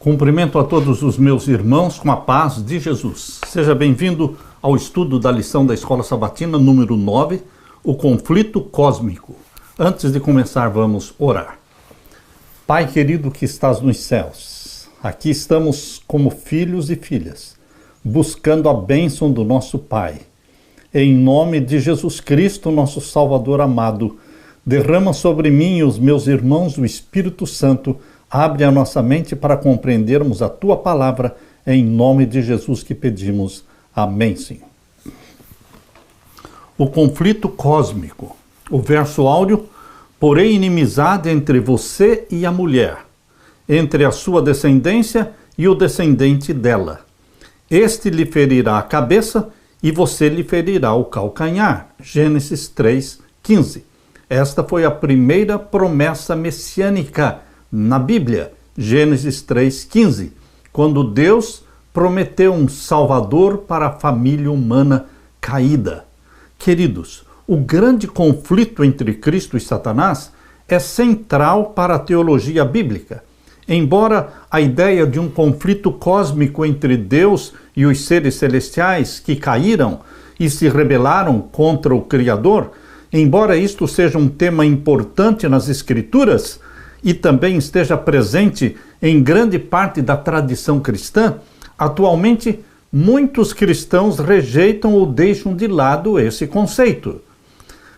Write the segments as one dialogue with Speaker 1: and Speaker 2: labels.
Speaker 1: Cumprimento a todos os meus irmãos com a paz de Jesus. Seja bem-vindo ao estudo da lição da Escola Sabatina número 9, o conflito cósmico. Antes de começar, vamos orar. Pai querido que estás nos céus, aqui estamos como filhos e filhas, buscando a bênção do nosso Pai. Em nome de Jesus Cristo, nosso Salvador amado, derrama sobre mim e os meus irmãos o Espírito Santo. Abre a nossa mente para compreendermos a Tua palavra, em nome de Jesus que pedimos. Amém, Senhor. O conflito cósmico. O verso áureo: porém inimizade entre você e a mulher, entre a sua descendência e o descendente dela. Este lhe ferirá a cabeça e você lhe ferirá o calcanhar. Gênesis 3:15. Esta foi a primeira promessa messiânica na Bíblia, Gênesis 3:15, quando Deus prometeu um Salvador para a família humana caída. Queridos, o grande conflito entre Cristo e Satanás é central para a teologia bíblica. Embora a ideia de um conflito cósmico entre Deus e os seres celestiais que caíram e se rebelaram contra o Criador, embora isto seja um tema importante nas Escrituras, e também esteja presente em grande parte da tradição cristã, atualmente muitos cristãos rejeitam ou deixam de lado esse conceito.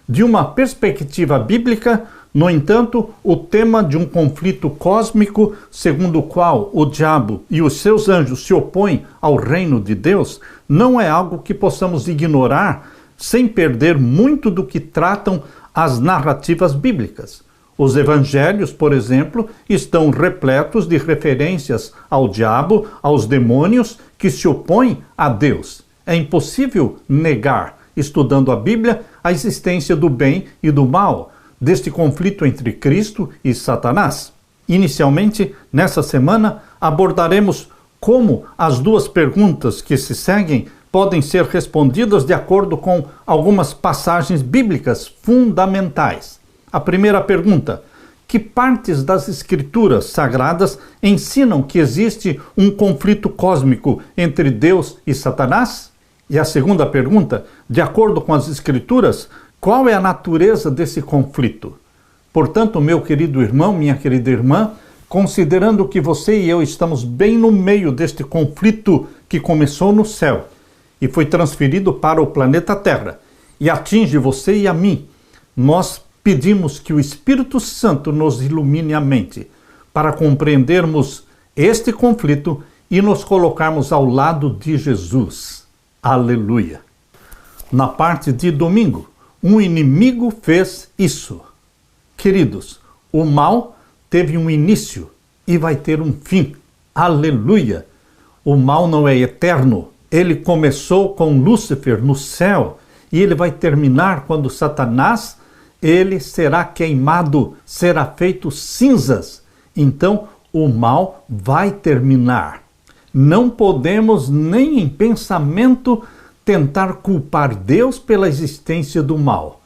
Speaker 1: De uma perspectiva bíblica, no entanto, o tema de um conflito cósmico, segundo o qual o diabo e os seus anjos se opõem ao reino de Deus, não é algo que possamos ignorar sem perder muito do que tratam as narrativas bíblicas. Os evangelhos, por exemplo, estão repletos de referências ao diabo, aos demônios que se opõem a Deus. É impossível negar, estudando a Bíblia, a existência do bem e do mal, deste conflito entre Cristo e Satanás. Inicialmente, nessa semana, abordaremos como as duas perguntas que se seguem podem ser respondidas de acordo com algumas passagens bíblicas fundamentais. A primeira pergunta: que partes das Escrituras Sagradas ensinam que existe um conflito cósmico entre Deus e Satanás? E a segunda pergunta: de acordo com as Escrituras, qual é a natureza desse conflito? Portanto, meu querido irmão, minha querida irmã, considerando que você e eu estamos bem no meio deste conflito que começou no céu e foi transferido para o planeta Terra e atinge você e a mim, nós pedimos que o Espírito Santo nos ilumine a mente para compreendermos este conflito e nos colocarmos ao lado de Jesus. Aleluia! Na parte de domingo, um inimigo fez isso. Queridos, o mal teve um início e vai ter um fim. Aleluia! O mal não é eterno. Ele começou com Lúcifer no céu e ele vai terminar quando Satanás ele será queimado, será feito cinzas. Então, o mal vai terminar. Não podemos nem em pensamento tentar culpar Deus pela existência do mal,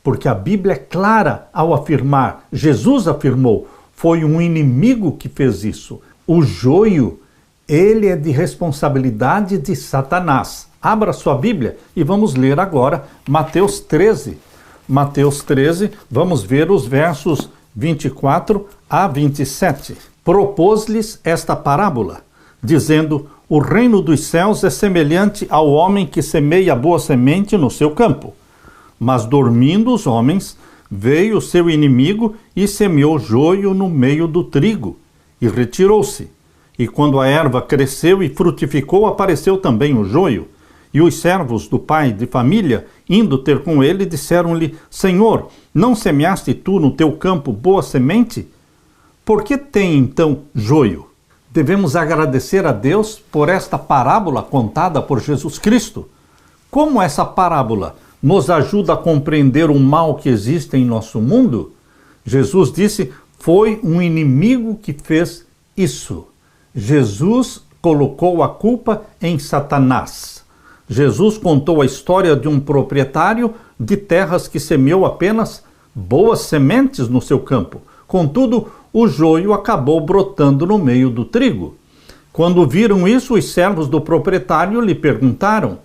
Speaker 1: porque a Bíblia é clara ao afirmar, Jesus afirmou, foi um inimigo que fez isso. O joio, ele é de responsabilidade de Satanás. Abra sua Bíblia e vamos ler agora Mateus 13. Mateus 13, vamos ver os versos 24 a 27. Propôs-lhes esta parábola, dizendo: o reino dos céus é semelhante ao homem que semeia boa semente no seu campo. Mas dormindo os homens, veio o seu inimigo e semeou joio no meio do trigo, e retirou-se. E quando a erva cresceu e frutificou, apareceu também o joio. E os servos do pai de família, indo ter com ele, disseram-lhe: Senhor, não semeaste tu no teu campo boa semente? Por que tem então joio? Devemos agradecer a Deus por esta parábola contada por Jesus Cristo. Como essa parábola nos ajuda a compreender o mal que existe em nosso mundo? Jesus disse: foi um inimigo que fez isso. Jesus colocou a culpa em Satanás. Jesus contou a história de um proprietário de terras que semeou apenas boas sementes no seu campo. Contudo, o joio acabou brotando no meio do trigo. Quando viram isso, os servos do proprietário lhe perguntaram: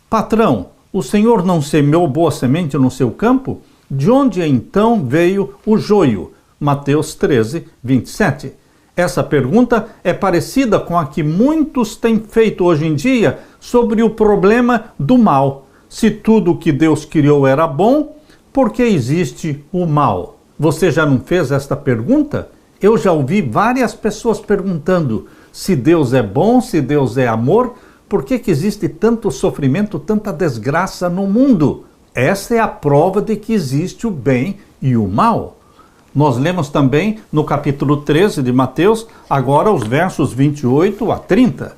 Speaker 1: Patrão, o senhor não semeou boa semente no seu campo? De onde então veio o joio? Mateus 13, 27. Essa pergunta é parecida com a que muitos têm feito hoje em dia sobre o problema do mal. Se tudo o que Deus criou era bom, por que existe o mal? Você já não fez esta pergunta? Eu já ouvi várias pessoas perguntando: se Deus é bom, se Deus é amor, por que existe tanto sofrimento, tanta desgraça no mundo? Essa é a prova de que existe o bem e o mal. Nós lemos também no capítulo 13 de Mateus, agora os versos 28 a 30.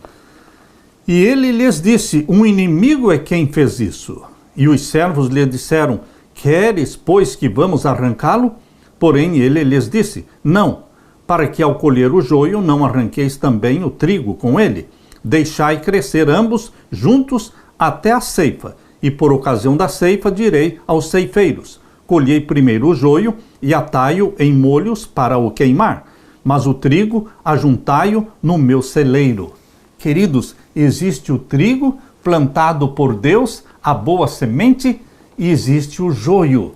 Speaker 1: E ele lhes disse: um inimigo é quem fez isso. E os servos lhe disseram: queres, pois, que vamos arrancá-lo? Porém ele lhes disse: não, para que ao colher o joio não arranqueis também o trigo com ele. Deixai crescer ambos juntos até a ceifa. E por ocasião da ceifa direi aos ceifeiros: colhei primeiro o joio e atai-o em molhos para o queimar, mas o trigo ajuntai-o no meu celeiro. Queridos, existe o trigo plantado por Deus, a boa semente, e existe o joio.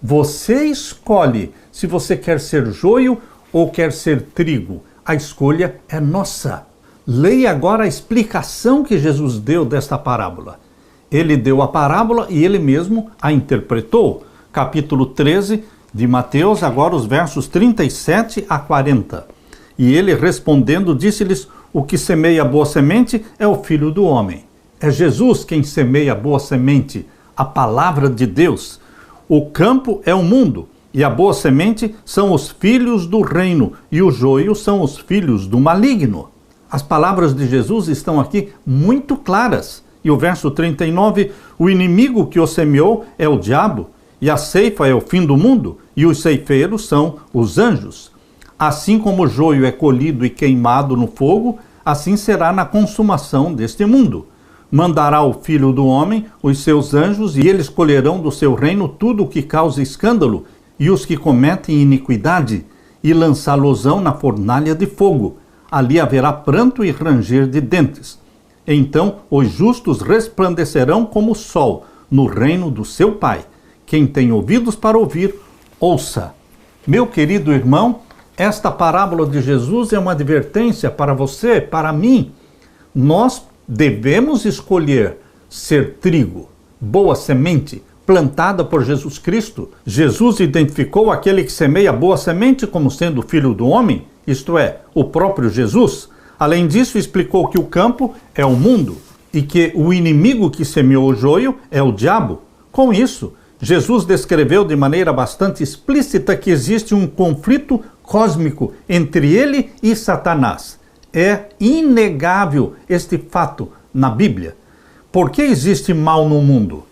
Speaker 1: Você escolhe se você quer ser joio ou quer ser trigo. A escolha é nossa. Leia agora a explicação que Jesus deu desta parábola. Ele deu a parábola e ele mesmo a interpretou. Capítulo 13 de Mateus, agora os versos 37 a 40. E ele respondendo disse-lhes: o que semeia boa semente é o Filho do Homem. É Jesus quem semeia boa semente, a palavra de Deus. O campo é o mundo, e a boa semente são os filhos do reino, e o joio são os filhos do maligno. As palavras de Jesus estão aqui muito claras. E o verso 39, o inimigo que o semeou é o diabo, e a ceifa é o fim do mundo, e os ceifeiros são os anjos. Assim como o joio é colhido e queimado no fogo, assim será na consumação deste mundo. Mandará o Filho do Homem os seus anjos, e eles colherão do seu reino tudo o que causa escândalo, e os que cometem iniquidade, e lançá-los-ão na fornalha de fogo. Ali haverá pranto e ranger de dentes. Então os justos resplandecerão como o sol no reino do seu Pai. Quem tem ouvidos para ouvir, ouça. Meu querido irmão, esta parábola de Jesus é uma advertência para você, para mim. Nós devemos escolher ser trigo, boa semente, plantada por Jesus Cristo. Jesus identificou aquele que semeia boa semente como sendo o Filho do Homem, isto é, o próprio Jesus. Além disso, explicou que o campo é o mundo e que o inimigo que semeou o joio é o diabo. Com isso, Jesus descreveu de maneira bastante explícita que existe um conflito cósmico entre ele e Satanás. É inegável este fato na Bíblia. Por que existe mal no mundo?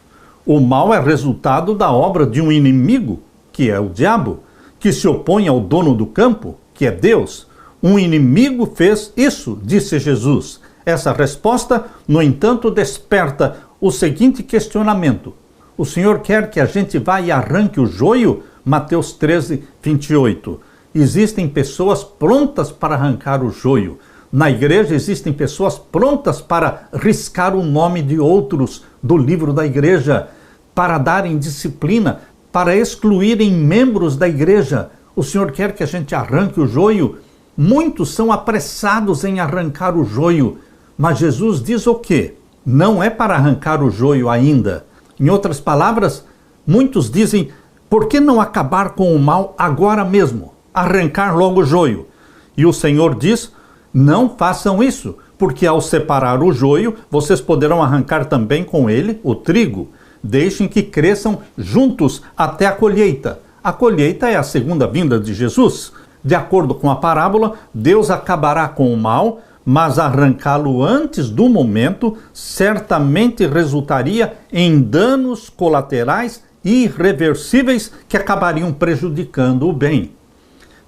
Speaker 1: O mal é resultado da obra de um inimigo, que é o diabo, que se opõe ao dono do campo, que é Deus. Um inimigo fez isso, disse Jesus. Essa resposta, no entanto, desperta o seguinte questionamento: o Senhor quer que a gente vá e arranque o joio? Mateus 13, 28. Existem pessoas prontas para arrancar o joio. Na igreja existem pessoas prontas para riscar o nome de outros do livro da igreja, para darem disciplina, para excluírem membros da igreja. O Senhor quer que a gente arranque o joio? Muitos são apressados em arrancar o joio, mas Jesus diz o quê? Não é para arrancar o joio ainda. Em outras palavras, muitos dizem: por que não acabar com o mal agora mesmo? Arrancar logo o joio. E o Senhor diz: não façam isso, porque ao separar o joio, vocês poderão arrancar também com ele o trigo. Deixem que cresçam juntos até a colheita. A colheita é a segunda vinda de Jesus. De acordo com a parábola, Deus acabará com o mal, mas arrancá-lo antes do momento certamente resultaria em danos colaterais irreversíveis que acabariam prejudicando o bem.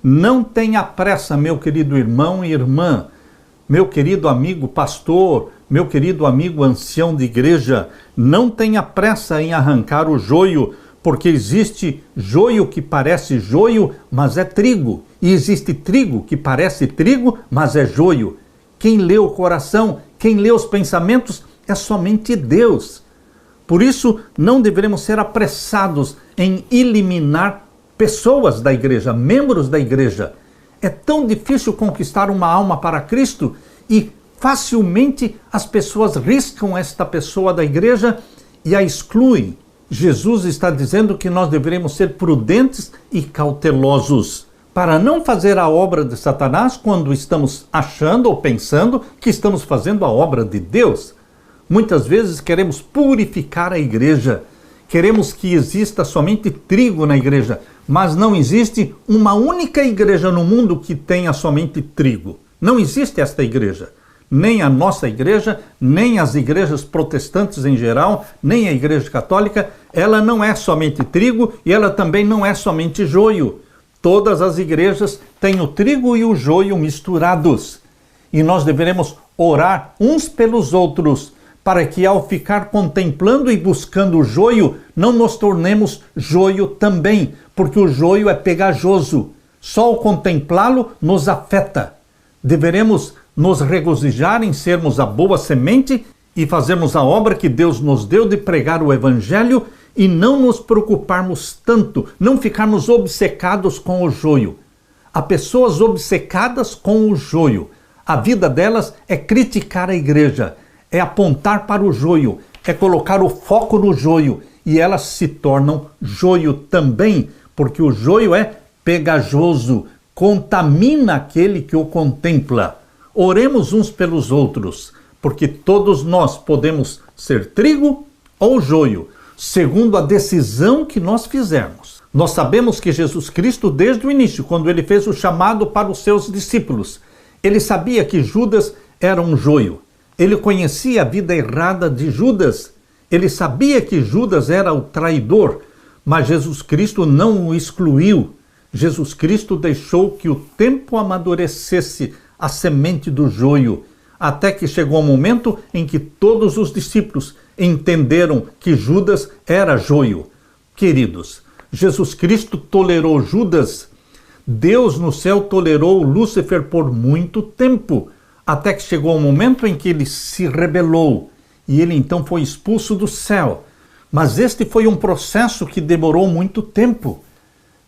Speaker 1: Não tenha pressa, meu querido irmão e irmã, meu querido amigo pastor, meu querido amigo ancião de igreja, não tenha pressa em arrancar o joio, porque existe joio que parece joio, mas é trigo. E existe trigo que parece trigo, mas é joio. quem lê o coração, quem lê os pensamentos é somente Deus. Por isso, não devemos ser apressados em eliminar pessoas da igreja, membros da igreja. É tão difícil conquistar uma alma para Cristo e facilmente as pessoas riscam esta pessoa da igreja e a excluem. Jesus está dizendo que nós deveremos ser prudentes e cautelosos para não fazer a obra de Satanás quando estamos achando ou pensando que estamos fazendo a obra de Deus. Muitas vezes queremos purificar a igreja, queremos que exista somente trigo na igreja, mas não existe uma única igreja no mundo que tenha somente trigo. Não existe esta igreja. Nem a nossa igreja, nem as igrejas protestantes em geral, nem a igreja católica, ela não é somente trigo e ela também não é somente joio. Todas as igrejas têm o trigo e o joio misturados. E nós deveremos orar uns pelos outros, para que ao ficar contemplando e buscando o joio, não nos tornemos joio também, porque o joio é pegajoso. Só ao contemplá-lo nos afeta. Deveremos nos regozijar em sermos a boa semente e fazermos a obra que Deus nos deu de pregar o Evangelho e não nos preocuparmos tanto, não ficarmos obcecados com o joio. Há pessoas obcecadas com o joio. A vida delas é criticar a igreja, é apontar para o joio, é colocar o foco no joio e elas se tornam joio também, porque o joio é pegajoso, contamina aquele que o contempla. Oremos uns pelos outros, porque todos nós podemos ser trigo ou joio, segundo a decisão que nós fizermos. Nós sabemos que Jesus Cristo, desde o início, quando ele fez o chamado para os seus discípulos, ele sabia que Judas era um joio. Ele conhecia a vida errada de Judas. Ele sabia que Judas era o traidor, mas Jesus Cristo não o excluiu. Jesus Cristo deixou que o tempo amadurecesse a semente do joio, até que chegou o momento em que todos os discípulos entenderam que Judas era joio. Queridos, Jesus Cristo tolerou Judas. Deus no céu tolerou Lúcifer por muito tempo, até que chegou o momento em que ele se rebelou e ele então foi expulso do céu. Mas este foi um processo que demorou muito tempo.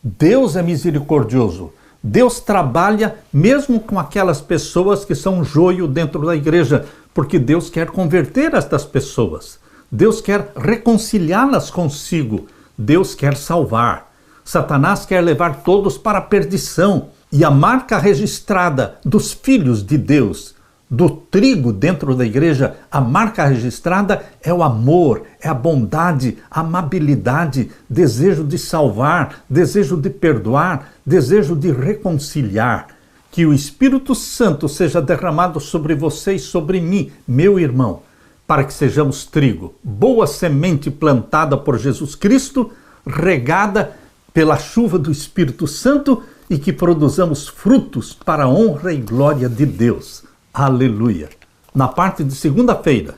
Speaker 1: Deus é misericordioso. Deus trabalha mesmo com aquelas pessoas que são joio dentro da igreja, porque Deus quer converter estas pessoas. Deus quer reconciliá-las consigo. Deus quer salvar. Satanás quer levar todos para a perdição. E a marca registrada dos filhos de Deus, do trigo dentro da igreja, a marca registrada é o amor, é a bondade, a amabilidade, desejo de salvar, desejo de perdoar, desejo de reconciliar. Que o Espírito Santo seja derramado sobre você e sobre mim, meu irmão, para que sejamos trigo, boa semente plantada por Jesus Cristo, regada pela chuva do Espírito Santo e que produzamos frutos para a honra e glória de Deus. Aleluia! Na parte de segunda-feira,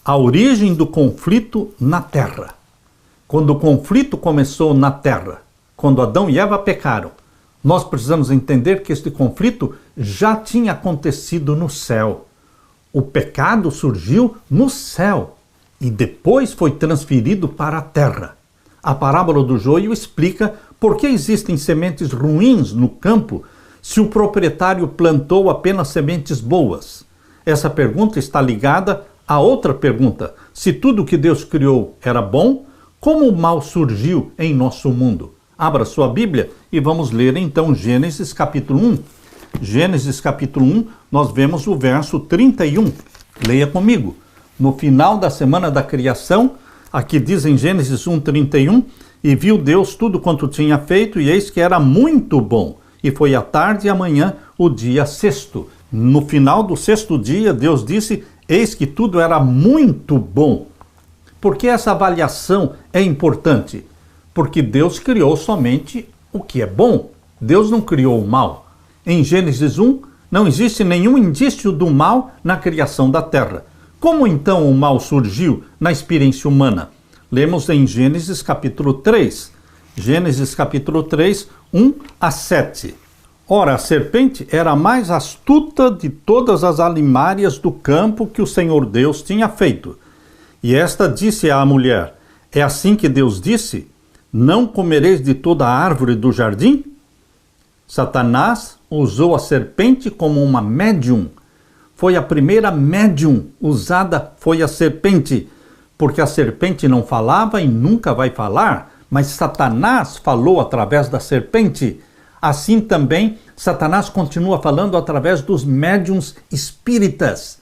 Speaker 1: a origem do conflito na terra. Quando o conflito começou na terra, quando Adão e Eva pecaram, nós precisamos entender que este conflito já tinha acontecido no céu. O pecado surgiu no céu e depois foi transferido para a terra. A parábola do joio explica por que existem sementes ruins no campo se o proprietário plantou apenas sementes boas. Essa pergunta está ligada a outra pergunta. Se tudo que Deus criou era bom, como o mal surgiu em nosso mundo? Abra sua Bíblia e vamos ler então Gênesis capítulo 1. Gênesis capítulo 1, nós vemos o verso 31. Leia comigo. No final da semana da criação, aqui diz em Gênesis 1:31, e viu Deus tudo quanto tinha feito, e eis que era muito bom. E foi a tarde e a manhã, o dia sexto. No final do sexto dia, Deus disse, eis que tudo era muito bom. Por que essa avaliação é importante? Porque Deus criou somente o que é bom. Deus não criou o mal. Em Gênesis 1, não existe nenhum indício do mal na criação da terra. Como então o mal surgiu na experiência humana? Lemos em Gênesis capítulo 3. Gênesis capítulo 3, 1 a 7. Ora, a serpente era a mais astuta de todas as alimárias do campo que o Senhor Deus tinha feito. E esta disse à mulher: é assim que Deus disse: não comereis de toda a árvore do jardim? Satanás usou a serpente como uma médium. Foi a primeira médium usada, foi a serpente, porque a serpente não falava e nunca vai falar, mas Satanás falou através da serpente. Assim também, Satanás continua falando através dos médiuns espíritas.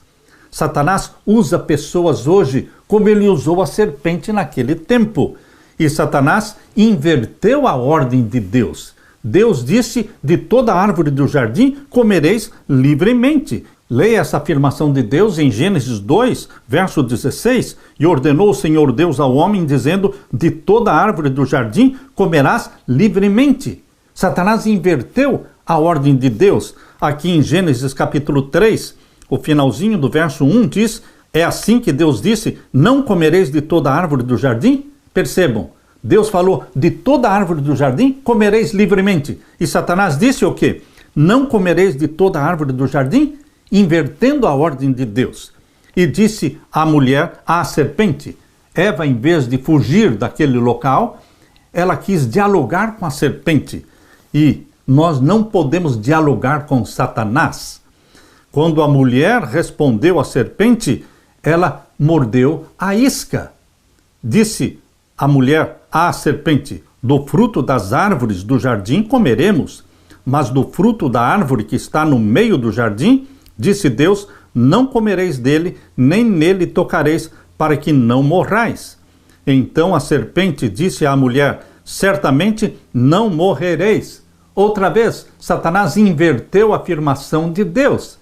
Speaker 1: Satanás usa pessoas hoje como ele usou a serpente naquele tempo. E Satanás inverteu a ordem de Deus. Deus disse: de toda árvore do jardim comereis livremente. Leia essa afirmação de Deus em Gênesis 2, verso 16. E ordenou o Senhor Deus ao homem, dizendo: de toda árvore do jardim comerás livremente. Satanás inverteu a ordem de Deus. Aqui em Gênesis capítulo 3, o finalzinho do verso 1 diz: é assim que Deus disse: não comereis de toda árvore do jardim? Percebam, Deus falou: de toda árvore do jardim comereis livremente. E Satanás disse o quê? Não comereis de toda árvore do jardim? Invertendo a ordem de Deus. E disse a mulher, à serpente. Eva, em vez de fugir daquele local, ela quis dialogar com a serpente. E nós não podemos dialogar com Satanás. Quando a mulher respondeu à serpente, ela mordeu a isca. Disse a mulher à serpente: do fruto das árvores do jardim comeremos, mas do fruto da árvore que está no meio do jardim, disse Deus: não comereis dele, nem nele tocareis, para que não morrais. Então a serpente disse à mulher: certamente não morrereis. Outra vez, Satanás inverteu a afirmação de Deus,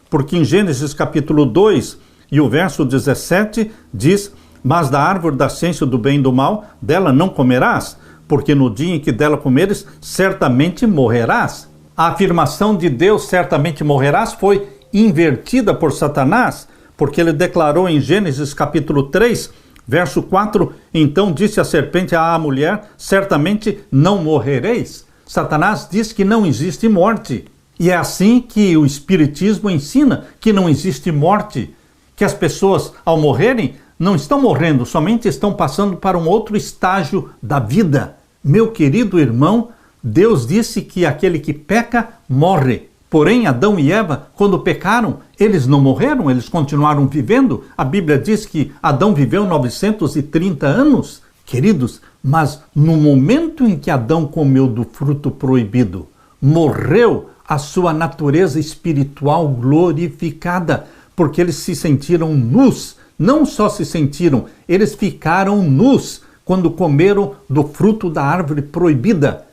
Speaker 1: porque em Gênesis capítulo 2 e o verso 17 diz: mas da árvore da ciência do bem e do mal, dela não comerás, porque no dia em que dela comeres, certamente morrerás. A afirmação de Deus, certamente morrerás, foi invertida por Satanás, porque ele declarou em Gênesis capítulo 3, verso 4, então disse a serpente à mulher: certamente não morrereis. Satanás diz que não existe morte. E é assim que o Espiritismo ensina que não existe morte, que as pessoas, ao morrerem, não estão morrendo, somente estão passando para um outro estágio da vida. Meu querido irmão, Deus disse que aquele que peca, morre. Porém, Adão e Eva, quando pecaram, eles não morreram, eles continuaram vivendo. A Bíblia diz que Adão viveu 930 anos. Queridos, mas no momento em que Adão comeu do fruto proibido, morreu a sua natureza espiritual glorificada, porque eles se sentiram nus. Não só se sentiram, eles ficaram nus quando comeram do fruto da árvore proibida.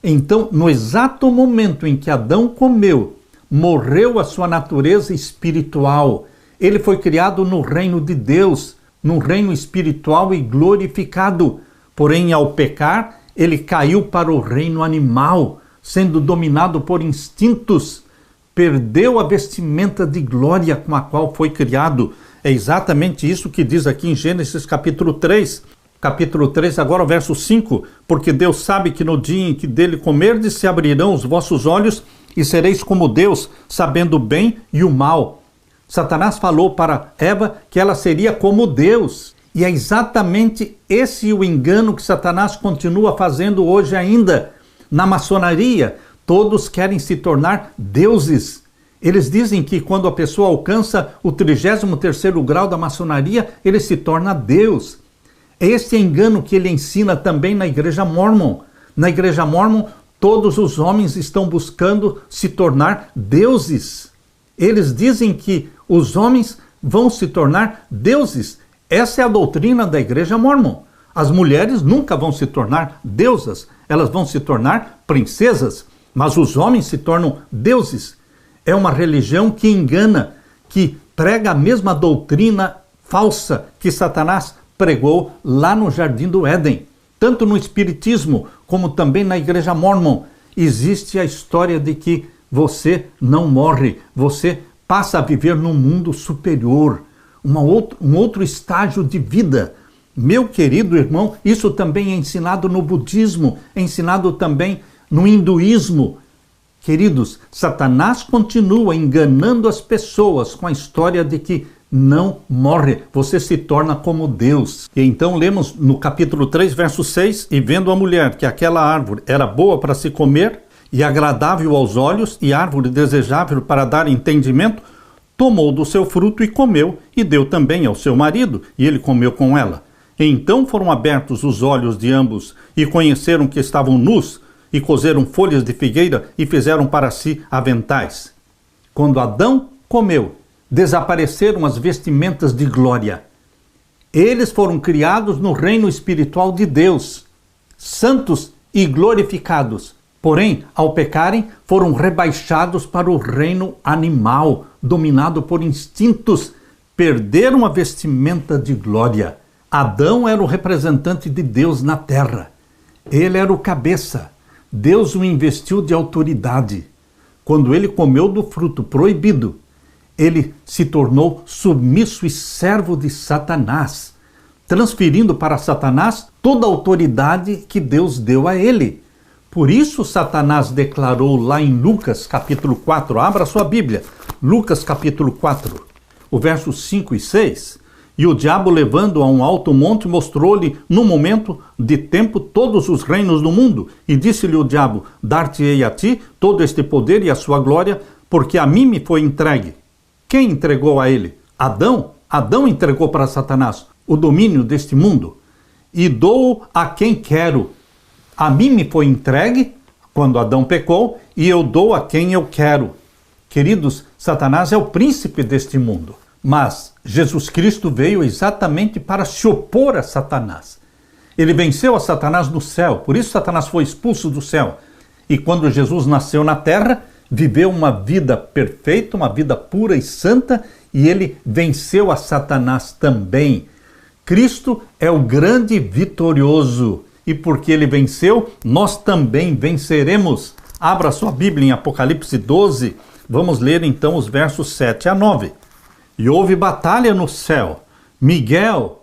Speaker 1: Então, no exato momento em que Adão comeu, morreu a sua natureza espiritual. Ele foi criado no reino de Deus, num reino espiritual e glorificado. Porém, ao pecar, ele caiu para o reino animal, sendo dominado por instintos. Perdeu a vestimenta de glória com a qual foi criado. É exatamente isso que diz aqui em Gênesis capítulo 3. Capítulo 3, agora o verso 5. Porque Deus sabe que no dia em que dele comerdes se abrirão os vossos olhos e sereis como Deus, sabendo o bem e o mal. Satanás falou para Eva que ela seria como Deus. E é exatamente esse o engano que Satanás continua fazendo hoje ainda. Na maçonaria, todos querem se tornar deuses. Eles dizem que quando a pessoa alcança o 33º grau da maçonaria, ele se torna Deus. É esse engano que ele ensina também na Igreja Mórmon. Na Igreja Mórmon, todos os homens estão buscando se tornar deuses. Eles dizem que os homens vão se tornar deuses. Essa é a doutrina da Igreja Mórmon. As mulheres nunca vão se tornar deusas, elas vão se tornar princesas, mas os homens se tornam deuses. É uma religião que engana, que prega a mesma doutrina falsa que Satanás pregou lá no Jardim do Éden. Tanto no Espiritismo como também na Igreja Mórmon existe a história de que você não morre, você passa a viver num mundo superior, um outro estágio de vida. Meu querido irmão, isso também é ensinado no budismo, é ensinado também no hinduísmo. Queridos, Satanás continua enganando as pessoas com a história de que não morre, você se torna como Deus. E então lemos no capítulo 3, verso 6, e vendo a mulher que aquela árvore era boa para se comer, e agradável aos olhos, e árvore desejável para dar entendimento, tomou do seu fruto e comeu, e deu também ao seu marido, e ele comeu com ela. E então foram abertos os olhos de ambos, e conheceram que estavam nus, e coseram folhas de figueira, e fizeram para si aventais. Quando Adão comeu, desapareceram as vestimentas de glória. Eles foram criados no reino espiritual de Deus, santos e glorificados. Porém, ao pecarem, foram rebaixados para o reino animal, dominado por instintos. Perderam a vestimenta de glória. Adão era o representante de Deus na terra. Ele era o cabeça. Deus o investiu de autoridade. Quando ele comeu do fruto proibido, ele se tornou submisso e servo de Satanás, transferindo para Satanás toda a autoridade que Deus deu a ele. Por isso Satanás declarou lá em Lucas capítulo 4, abra sua Bíblia, Lucas capítulo 4, o verso 5 e 6, e o diabo levando a um alto monte mostrou-lhe num momento de tempo todos os reinos do mundo, e disse-lhe o diabo, dar-te-ei a ti todo este poder e a sua glória, porque a mim me foi entregue. Quem entregou a ele? Adão. Adão entregou para Satanás o domínio deste mundo. E dou a quem quero. A mim me foi entregue quando Adão pecou, e eu dou a quem eu quero. Queridos, Satanás é o príncipe deste mundo. Mas Jesus Cristo veio exatamente para se opor a Satanás. Ele venceu a Satanás no céu, por isso Satanás foi expulso do céu. E quando Jesus nasceu na terra, viveu uma vida perfeita, uma vida pura e santa, e ele venceu a Satanás também. Cristo é o grande vitorioso, e porque ele venceu, nós também venceremos. Abra sua Bíblia em Apocalipse 12, vamos ler então os versos 7 a 9. E houve batalha no céu. Miguel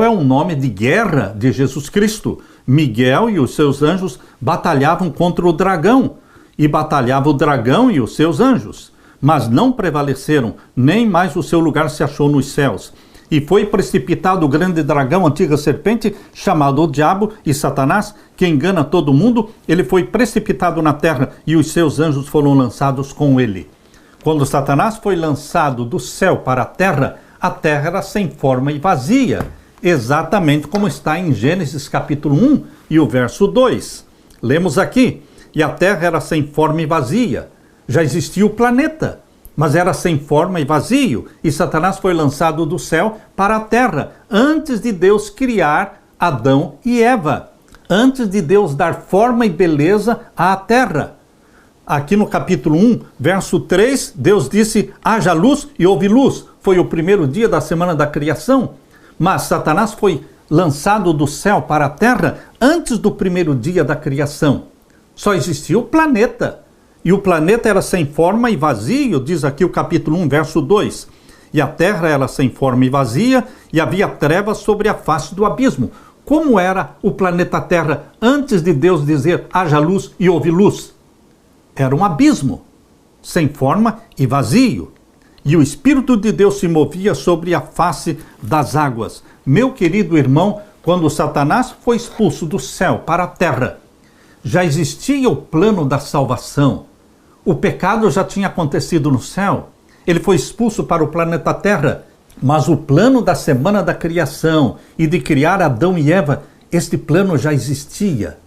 Speaker 1: é um nome de guerra de Jesus Cristo. Miguel e os seus anjos batalhavam contra o dragão, e batalhava o dragão e os seus anjos, mas não prevaleceram, nem mais o seu lugar se achou nos céus. E foi precipitado o grande dragão, a antiga serpente, chamado o Diabo e Satanás, que engana todo mundo. Ele foi precipitado na terra, e os seus anjos foram lançados com ele. Quando Satanás foi lançado do céu para a terra era sem forma e vazia, exatamente como está em Gênesis capítulo 1 e o verso 2. Lemos aqui. E a terra era sem forma e vazia. Já existia o planeta, mas era sem forma e vazio. E Satanás foi lançado do céu para a terra, antes de Deus criar Adão e Eva. Antes de Deus dar forma e beleza à terra. Aqui no capítulo 1, verso 3, Deus disse, haja luz e houve luz. Foi o primeiro dia da semana da criação. Mas Satanás foi lançado do céu para a terra antes do primeiro dia da criação. Só existia o planeta. E o planeta era sem forma e vazio, diz aqui o capítulo 1, verso 2. E a terra era sem forma e vazia, e havia trevas sobre a face do abismo. Como era o planeta Terra antes de Deus dizer, haja luz e houve luz? Era um abismo, sem forma e vazio. E o Espírito de Deus se movia sobre a face das águas. Meu querido irmão, quando Satanás foi expulso do céu para a terra, já existia o plano da salvação. O pecado já tinha acontecido no céu. Ele foi expulso para o planeta Terra. Mas o plano da semana da criação e de criar Adão e Eva, este plano já existia.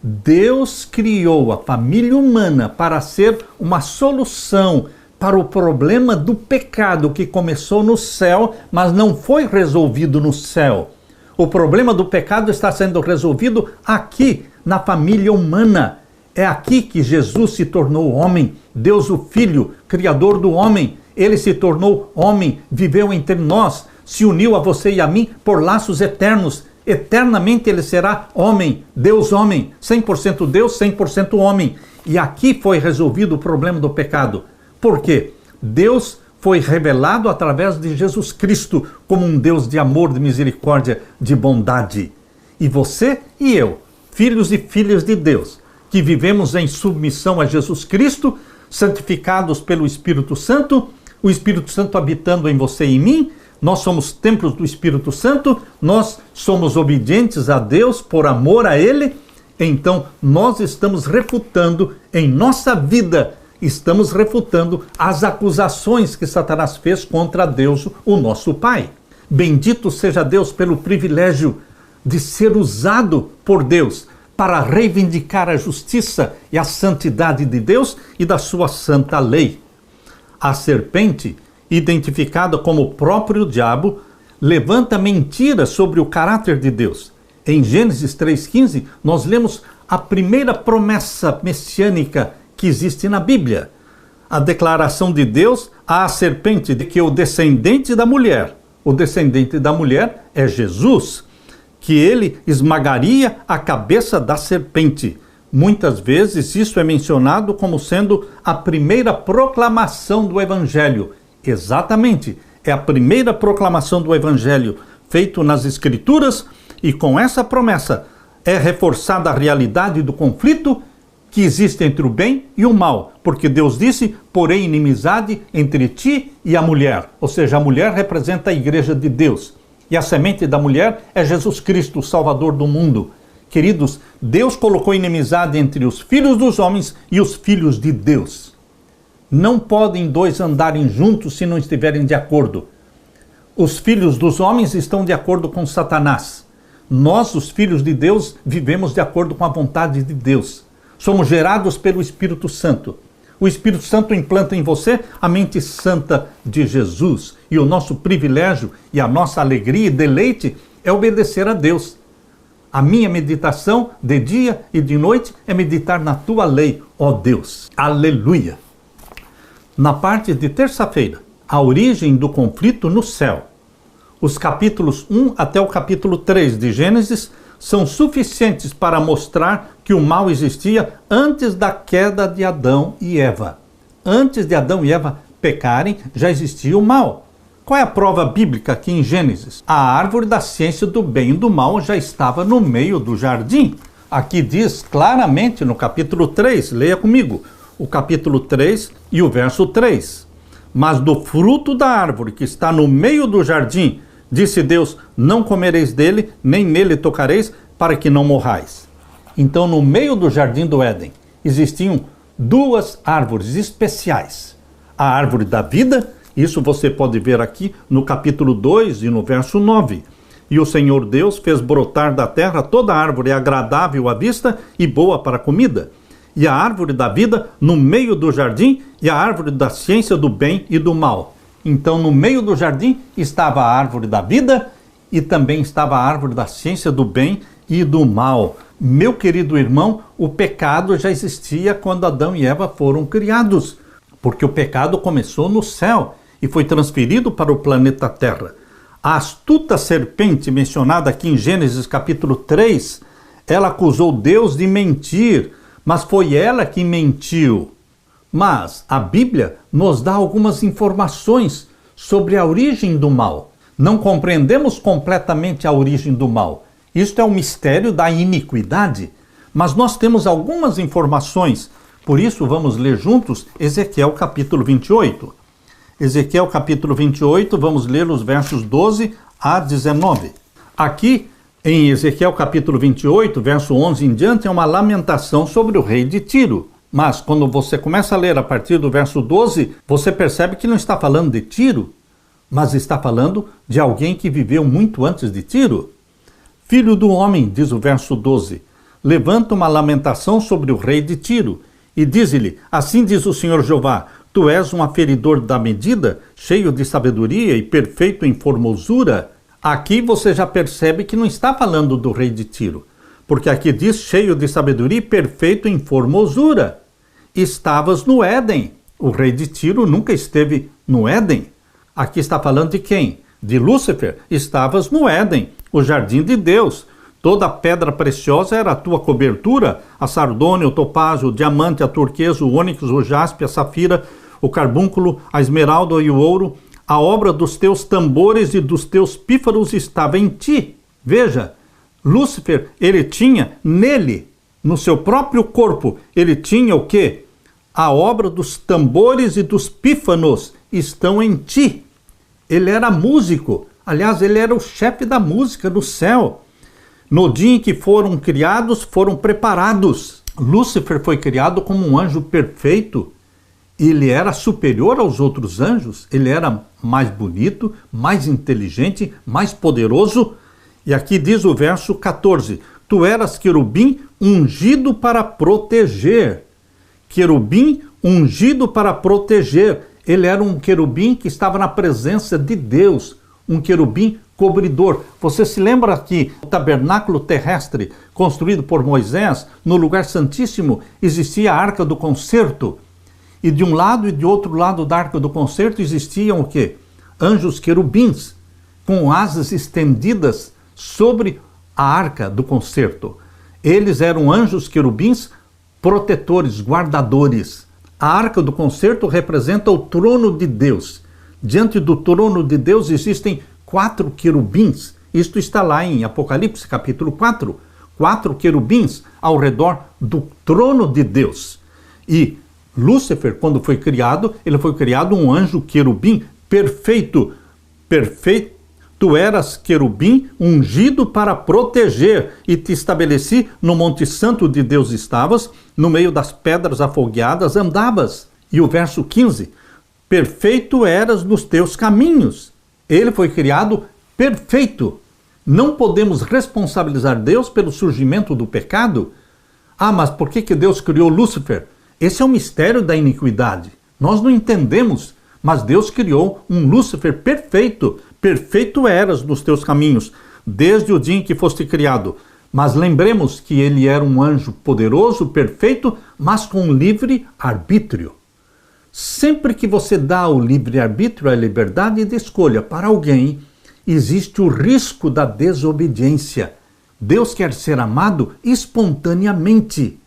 Speaker 1: Deus criou a família humana para ser uma solução para o problema do pecado que começou no céu, mas não foi resolvido no céu. O problema do pecado está sendo resolvido aqui, na família humana. É aqui que Jesus se tornou homem, Deus o Filho, Criador do homem. Ele se tornou homem, viveu entre nós, se uniu a você e a mim por laços eternos. Eternamente ele será homem, Deus homem, 100% Deus, 100% homem. E aqui foi resolvido o problema do pecado. Por quê? Deus foi revelado através de Jesus Cristo como um Deus de amor, de misericórdia, de bondade. E você e eu, filhos e filhas de Deus, que vivemos em submissão a Jesus Cristo, santificados pelo Espírito Santo, o Espírito Santo habitando em você e em mim. Nós somos templos do Espírito Santo, nós somos obedientes a Deus por amor a Ele. Então, nós estamos refutando em nossa vida, estamos refutando as acusações que Satanás fez contra Deus, o nosso Pai. Bendito seja Deus pelo privilégio de ser usado por Deus para reivindicar a justiça e a santidade de Deus e da sua santa lei. A serpente, identificada como o próprio diabo, levanta mentiras sobre o caráter de Deus. Em Gênesis 3,15, nós lemos a primeira promessa messiânica que existe na Bíblia. A declaração de Deus à serpente de que o descendente da mulher é Jesus, que ele esmagaria a cabeça da serpente. Muitas vezes isso é mencionado como sendo a primeira proclamação do Evangelho. Exatamente, é a primeira proclamação do Evangelho feito nas Escrituras, e com essa promessa é reforçada a realidade do conflito que existe entre o bem e o mal, porque Deus disse: porém inimizade entre ti e a mulher. Ou seja, a mulher representa a igreja de Deus, e a semente da mulher é Jesus Cristo, o Salvador do mundo. Queridos, Deus colocou inimizade entre os filhos dos homens e os filhos de Deus. Não podem dois andarem juntos se não estiverem de acordo. Os filhos dos homens estão de acordo com Satanás. Nós, os filhos de Deus, vivemos de acordo com a vontade de Deus. Somos gerados pelo Espírito Santo. O Espírito Santo implanta em você a mente santa de Jesus. E o nosso privilégio e a nossa alegria e deleite é obedecer a Deus. A minha meditação de dia e de noite é meditar na tua lei, ó Deus. Aleluia! Na parte de terça-feira, a origem do conflito no céu. Os capítulos 1 até o capítulo 3 de Gênesis são suficientes para mostrar que o mal existia antes da queda de Adão e Eva. Antes de Adão e Eva pecarem, já existia o mal. Qual é a prova bíblica aqui em Gênesis? A árvore da ciência do bem e do mal já estava no meio do jardim. Aqui diz claramente no capítulo 3, leia comigo, o capítulo 3 e o verso 3. Mas do fruto da árvore que está no meio do jardim, disse Deus: não comereis dele, nem nele tocareis, para que não morrais. Então, no meio do jardim do Éden, existiam duas árvores especiais. A árvore da vida, isso você pode ver aqui no capítulo 2 e no verso 9. E o Senhor Deus fez brotar da terra toda árvore agradável à vista e boa para a comida. E a árvore da vida no meio do jardim, e a árvore da ciência do bem e do mal. Então, no meio do jardim estava a árvore da vida e também estava a árvore da ciência do bem e do mal. Meu querido irmão, o pecado já existia quando Adão e Eva foram criados, porque o pecado começou no céu e foi transferido para o planeta Terra. A astuta serpente mencionada aqui em Gênesis capítulo 3, ela acusou Deus de mentir, mas foi ela que mentiu. Mas a Bíblia nos dá algumas informações sobre a origem do mal. Não compreendemos completamente a origem do mal. Isto é o mistério da iniquidade. Mas nós temos algumas informações. Por isso, vamos ler juntos Ezequiel capítulo 28. Ezequiel capítulo 28, vamos ler os versos 12 a 19. Aqui, em Ezequiel capítulo 28, verso 11 em diante, é uma lamentação sobre o rei de Tiro. Mas quando você começa a ler a partir do verso 12, você percebe que não está falando de Tiro, mas está falando de alguém que viveu muito antes de Tiro. Filho do homem, diz o verso 12, levanta uma lamentação sobre o rei de Tiro e diz-lhe: assim diz o Senhor Jeová, tu és um aferidor da medida, cheio de sabedoria e perfeito em formosura. Aqui você já percebe que não está falando do rei de Tiro, porque aqui diz cheio de sabedoria e perfeito em formosura. Estavas no Éden. O rei de Tiro nunca esteve no Éden. Aqui está falando de quem? De Lúcifer. Estavas no Éden, o jardim de Deus. Toda pedra preciosa era a tua cobertura, a sardônia, o topázio, o diamante, a turquesa, o ônix, o jaspe, a safira, o carbúnculo, a esmeralda e o ouro. A obra dos teus tambores e dos teus pífaros estava em ti. Veja, Lúcifer, ele tinha nele, no seu próprio corpo, ele tinha o quê? A obra dos tambores e dos pífanos estão em ti. Ele era músico. Aliás, ele era o chefe da música do céu. No dia em que foram criados, foram preparados. Lúcifer foi criado como um anjo perfeito. Ele era superior aos outros anjos. Ele era mais bonito, mais inteligente, mais poderoso. E aqui diz o verso 14: tu eras querubim ungido para proteger. Querubim ungido para proteger. Ele era um querubim que estava na presença de Deus, um querubim cobridor. Você se lembra que o tabernáculo terrestre construído por Moisés, no lugar santíssimo, existia a arca do concerto. E de um lado e de outro lado da arca do concerto existiam o quê? Anjos querubins, com asas estendidas sobre a arca do concerto. Eles eram anjos querubins protetores, guardadores. A arca do concerto representa o trono de Deus. Diante do trono de Deus existem 4 querubins. Isto está lá em Apocalipse capítulo 4. 4 querubins ao redor do trono de Deus. E Lúcifer, quando foi criado, ele foi criado um anjo querubim perfeito. Perfeito. Tu eras querubim ungido para proteger, e te estabeleci no monte santo de Deus estavas, no meio das pedras afogueadas andavas. E o verso 15: perfeito eras nos teus caminhos. Ele foi criado perfeito. Não podemos responsabilizar Deus pelo surgimento do pecado. Ah, mas por que Deus criou Lúcifer? Esse é o mistério da iniquidade. Nós não entendemos, mas Deus criou um Lúcifer perfeito. Perfeito eras nos teus caminhos, desde o dia em que foste criado. Mas lembremos que ele era um anjo poderoso, perfeito, mas com livre arbítrio. Sempre que você dá o livre arbítrio, a liberdade de escolha para alguém, existe o risco da desobediência. Deus quer ser amado espontaneamente.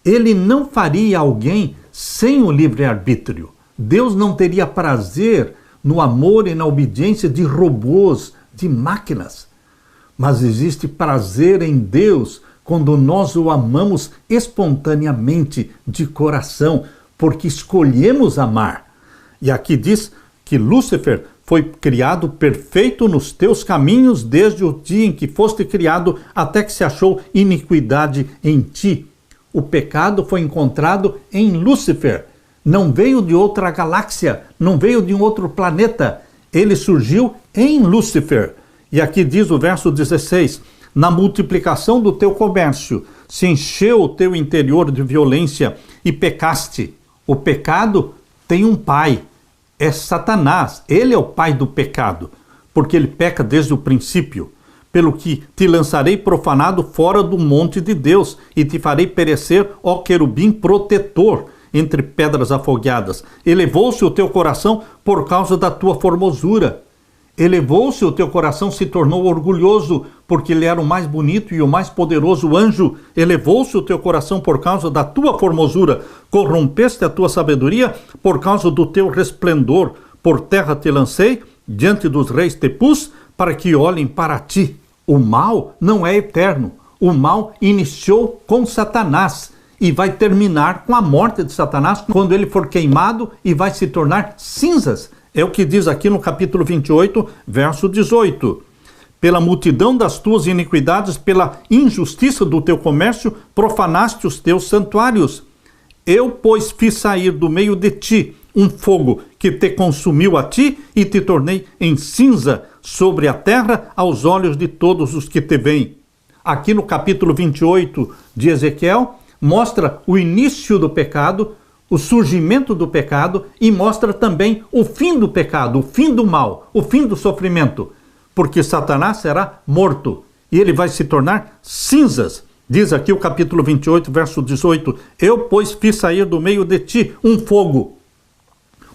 Speaker 1: Ele não faria alguém sem o livre arbítrio. Deus não teria prazer no amor e na obediência de robôs, de máquinas. Mas existe prazer em Deus quando nós o amamos espontaneamente, de coração, porque escolhemos amar. E aqui diz que Lúcifer foi criado perfeito nos teus caminhos desde o dia em que foste criado até que se achou iniquidade em ti. O pecado foi encontrado em Lúcifer. Não veio de outra galáxia, não veio de um outro planeta. Ele surgiu em Lúcifer. E aqui diz o verso 16: na multiplicação do teu comércio, se encheu o teu interior de violência e pecaste. O pecado tem um pai, é Satanás. Ele é o pai do pecado, porque ele peca desde o princípio. Pelo que te lançarei profanado fora do monte de Deus, e te farei perecer, ó querubim protetor, entre pedras afogueadas. Elevou-se o teu coração por causa da tua formosura. Elevou-se o teu coração, se tornou orgulhoso, porque ele era o mais bonito e o mais poderoso anjo. Elevou-se o teu coração por causa da tua formosura. Corrompeste a tua sabedoria por causa do teu resplendor. Por terra te lancei, diante dos reis te pus, para que olhem para ti. O mal não é eterno. O mal iniciou com Satanás e vai terminar com a morte de Satanás quando ele for queimado e vai se tornar cinzas. É o que diz aqui no capítulo 28, verso 18. Pela multidão das tuas iniquidades, pela injustiça do teu comércio, profanaste os teus santuários. Eu, pois, fiz sair do meio de ti um fogo que te consumiu a ti e te tornei em cinza sobre a terra aos olhos de todos os que te veem. Aqui no capítulo 28 de Ezequiel, mostra o início do pecado, o surgimento do pecado, e mostra também o fim do pecado, o fim do mal, o fim do sofrimento, porque Satanás será morto e ele vai se tornar cinzas. Diz aqui o capítulo 28, verso 18: eu, pois, fiz sair do meio de ti um fogo.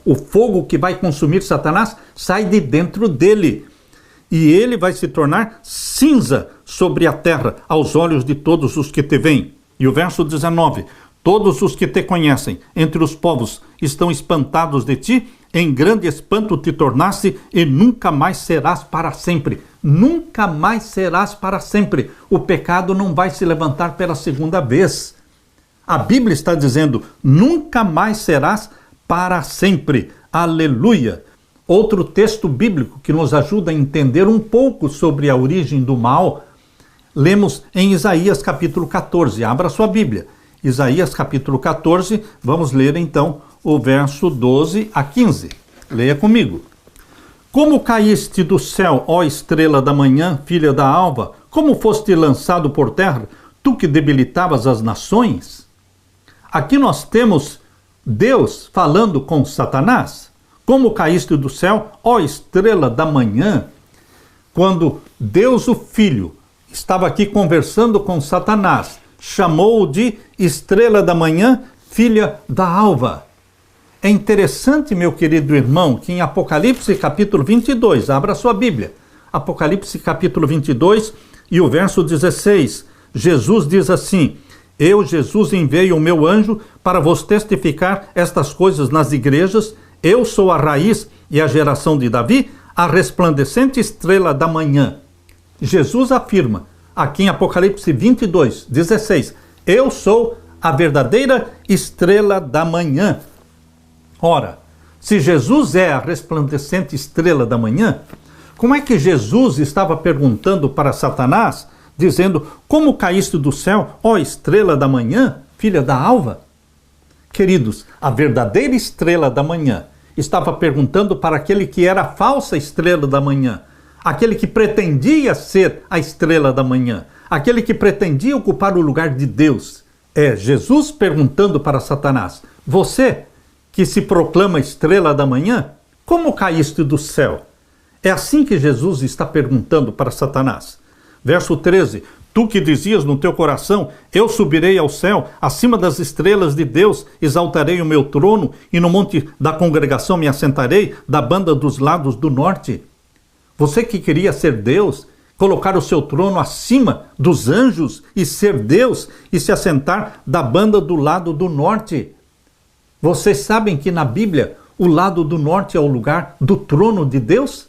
Speaker 1: O fogo que vai consumir Satanás sai de dentro dele, e ele vai se tornar cinza sobre a terra aos olhos de todos os que te veem. E o verso 19: todos os que te conhecem entre os povos estão espantados de ti, em grande espanto te tornaste e nunca mais serás para sempre. nunca mais serás para sempre. O pecado não vai se levantar pela segunda vez. A Bíblia está dizendo, nunca mais serás para sempre. Aleluia! Outro texto bíblico que nos ajuda a entender um pouco sobre a origem do mal, lemos em Isaías capítulo 14. Abra sua Bíblia. Isaías capítulo 14, vamos ler então o verso 12 a 15. Leia comigo. Como caíste do céu, ó estrela da manhã, filha da alva, como foste lançado por terra, tu que debilitavas as nações? Aqui nós temos Deus falando com Satanás. Como caíste do céu, ó estrela da manhã? Quando Deus o Filho estava aqui conversando com Satanás, chamou-o de estrela da manhã, filha da alva. É interessante, meu querido irmão, que em Apocalipse capítulo 22, abra sua Bíblia, Apocalipse capítulo 22 e o verso 16, Jesus diz assim, eu, Jesus, enviei o meu anjo para vos testificar estas coisas nas igrejas, eu sou a raiz e a geração de Davi, a resplandecente estrela da manhã. Jesus afirma, aqui em Apocalipse 22, 16, eu sou a verdadeira estrela da manhã. Ora, se Jesus é a resplandecente estrela da manhã, como é que Jesus estava perguntando para Satanás, dizendo, como caíste do céu, ó estrela da manhã, filha da alva? Queridos, a verdadeira estrela da manhã estava perguntando para aquele que era a falsa estrela da manhã, aquele que pretendia ser a estrela da manhã, aquele que pretendia ocupar o lugar de Deus. É Jesus perguntando para Satanás, você que se proclama estrela da manhã, como caíste do céu? É assim que Jesus está perguntando para Satanás. Verso 13, tu que dizias no teu coração, eu subirei ao céu, acima das estrelas de Deus, exaltarei o meu trono, e no monte da congregação me assentarei, da banda dos lados do norte. Você que queria ser Deus, colocar o seu trono acima dos anjos e ser Deus, e se assentar da banda do lado do norte. Vocês sabem que na Bíblia o lado do norte é o lugar do trono de Deus?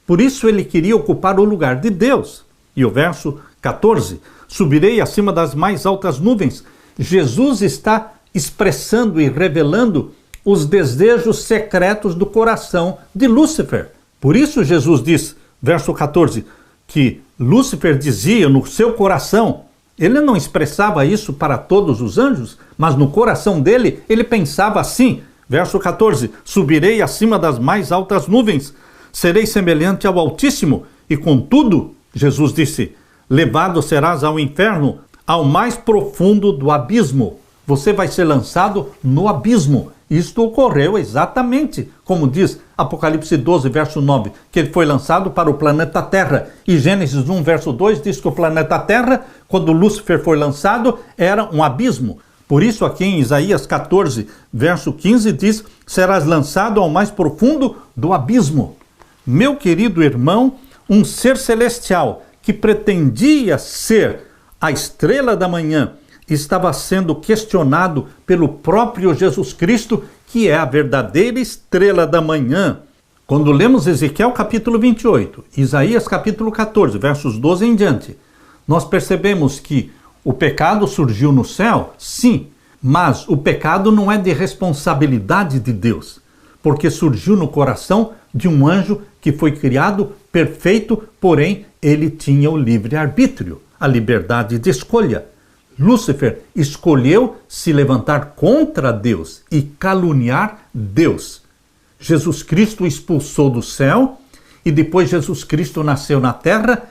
Speaker 1: Por isso ele queria ocupar o lugar de Deus. E o verso 14, subirei acima das mais altas nuvens. Jesus está expressando e revelando os desejos secretos do coração de Lúcifer. Por isso Jesus diz, verso 14, que Lúcifer dizia no seu coração, ele não expressava isso para todos os anjos, mas no coração dele, ele pensava assim, verso 14, subirei acima das mais altas nuvens, serei semelhante ao Altíssimo, e contudo, Jesus disse, levado serás ao inferno, ao mais profundo do abismo. Você vai ser lançado no abismo. Isto ocorreu exatamente, como diz Apocalipse 12, verso 9, que ele foi lançado para o planeta Terra. E Gênesis 1, verso 2 diz que o planeta Terra, quando Lúcifer foi lançado, era um abismo. Por isso aqui em Isaías 14, verso 15 diz, serás lançado ao mais profundo do abismo. Meu querido irmão, um ser celestial que pretendia ser a estrela da manhã, estava sendo questionado pelo próprio Jesus Cristo, que é a verdadeira estrela da manhã. Quando lemos Ezequiel capítulo 28, Isaías capítulo 14, versos 12 em diante, nós percebemos que o pecado surgiu no céu, sim, mas o pecado não é de responsabilidade de Deus, porque surgiu no coração de um anjo que foi criado perfeito, porém ele tinha o livre-arbítrio, a liberdade de escolha. Lúcifer escolheu se levantar contra Deus e caluniar Deus. Jesus Cristo o expulsou do céu e depois Jesus Cristo nasceu na terra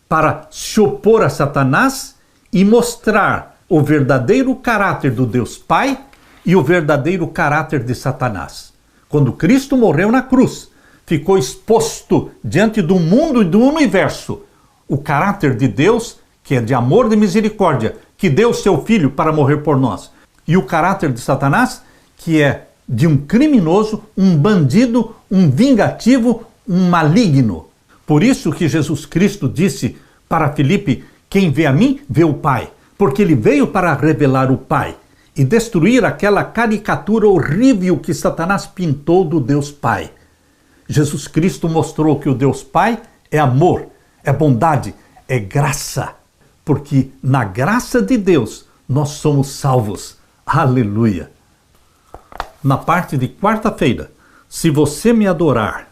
Speaker 1: para se opor a Satanás e mostrar o verdadeiro caráter do Deus Pai e o verdadeiro caráter de Satanás. Quando Cristo morreu na cruz, ficou exposto diante do mundo e do universo o caráter de Deus, que é de amor e de misericórdia, que deu seu Filho para morrer por nós. E o caráter de Satanás, que é de um criminoso, um bandido, um vingativo, um maligno. Por isso que Jesus Cristo disse para Filipe, quem vê a mim, vê o Pai. Porque ele veio para revelar o Pai e destruir aquela caricatura horrível que Satanás pintou do Deus Pai. Jesus Cristo mostrou que o Deus Pai é amor, é bondade, é graça. Porque na graça de Deus nós somos salvos. Aleluia! Na parte de quarta-feira, se você me adorar,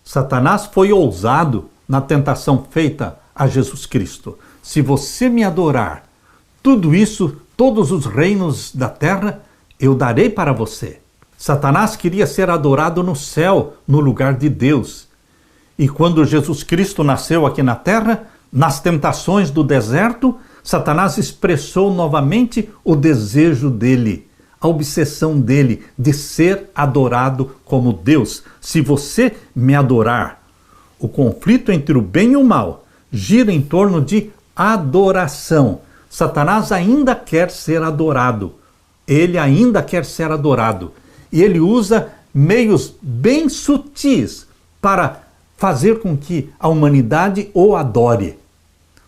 Speaker 1: Satanás foi ousado na tentação feita a Jesus Cristo. Se você me adorar, tudo isso, todos os reinos da terra, eu darei para você. Satanás queria ser adorado no céu, no lugar de Deus. E quando Jesus Cristo nasceu aqui na terra, nas tentações do deserto, Satanás expressou novamente o desejo dele, a obsessão dele de ser adorado como Deus. Se você me adorar, o conflito entre o bem e o mal gira em torno de adoração. Satanás ainda quer ser adorado. Ele ainda quer ser adorado. E ele usa meios bem sutis para fazer com que a humanidade o adore.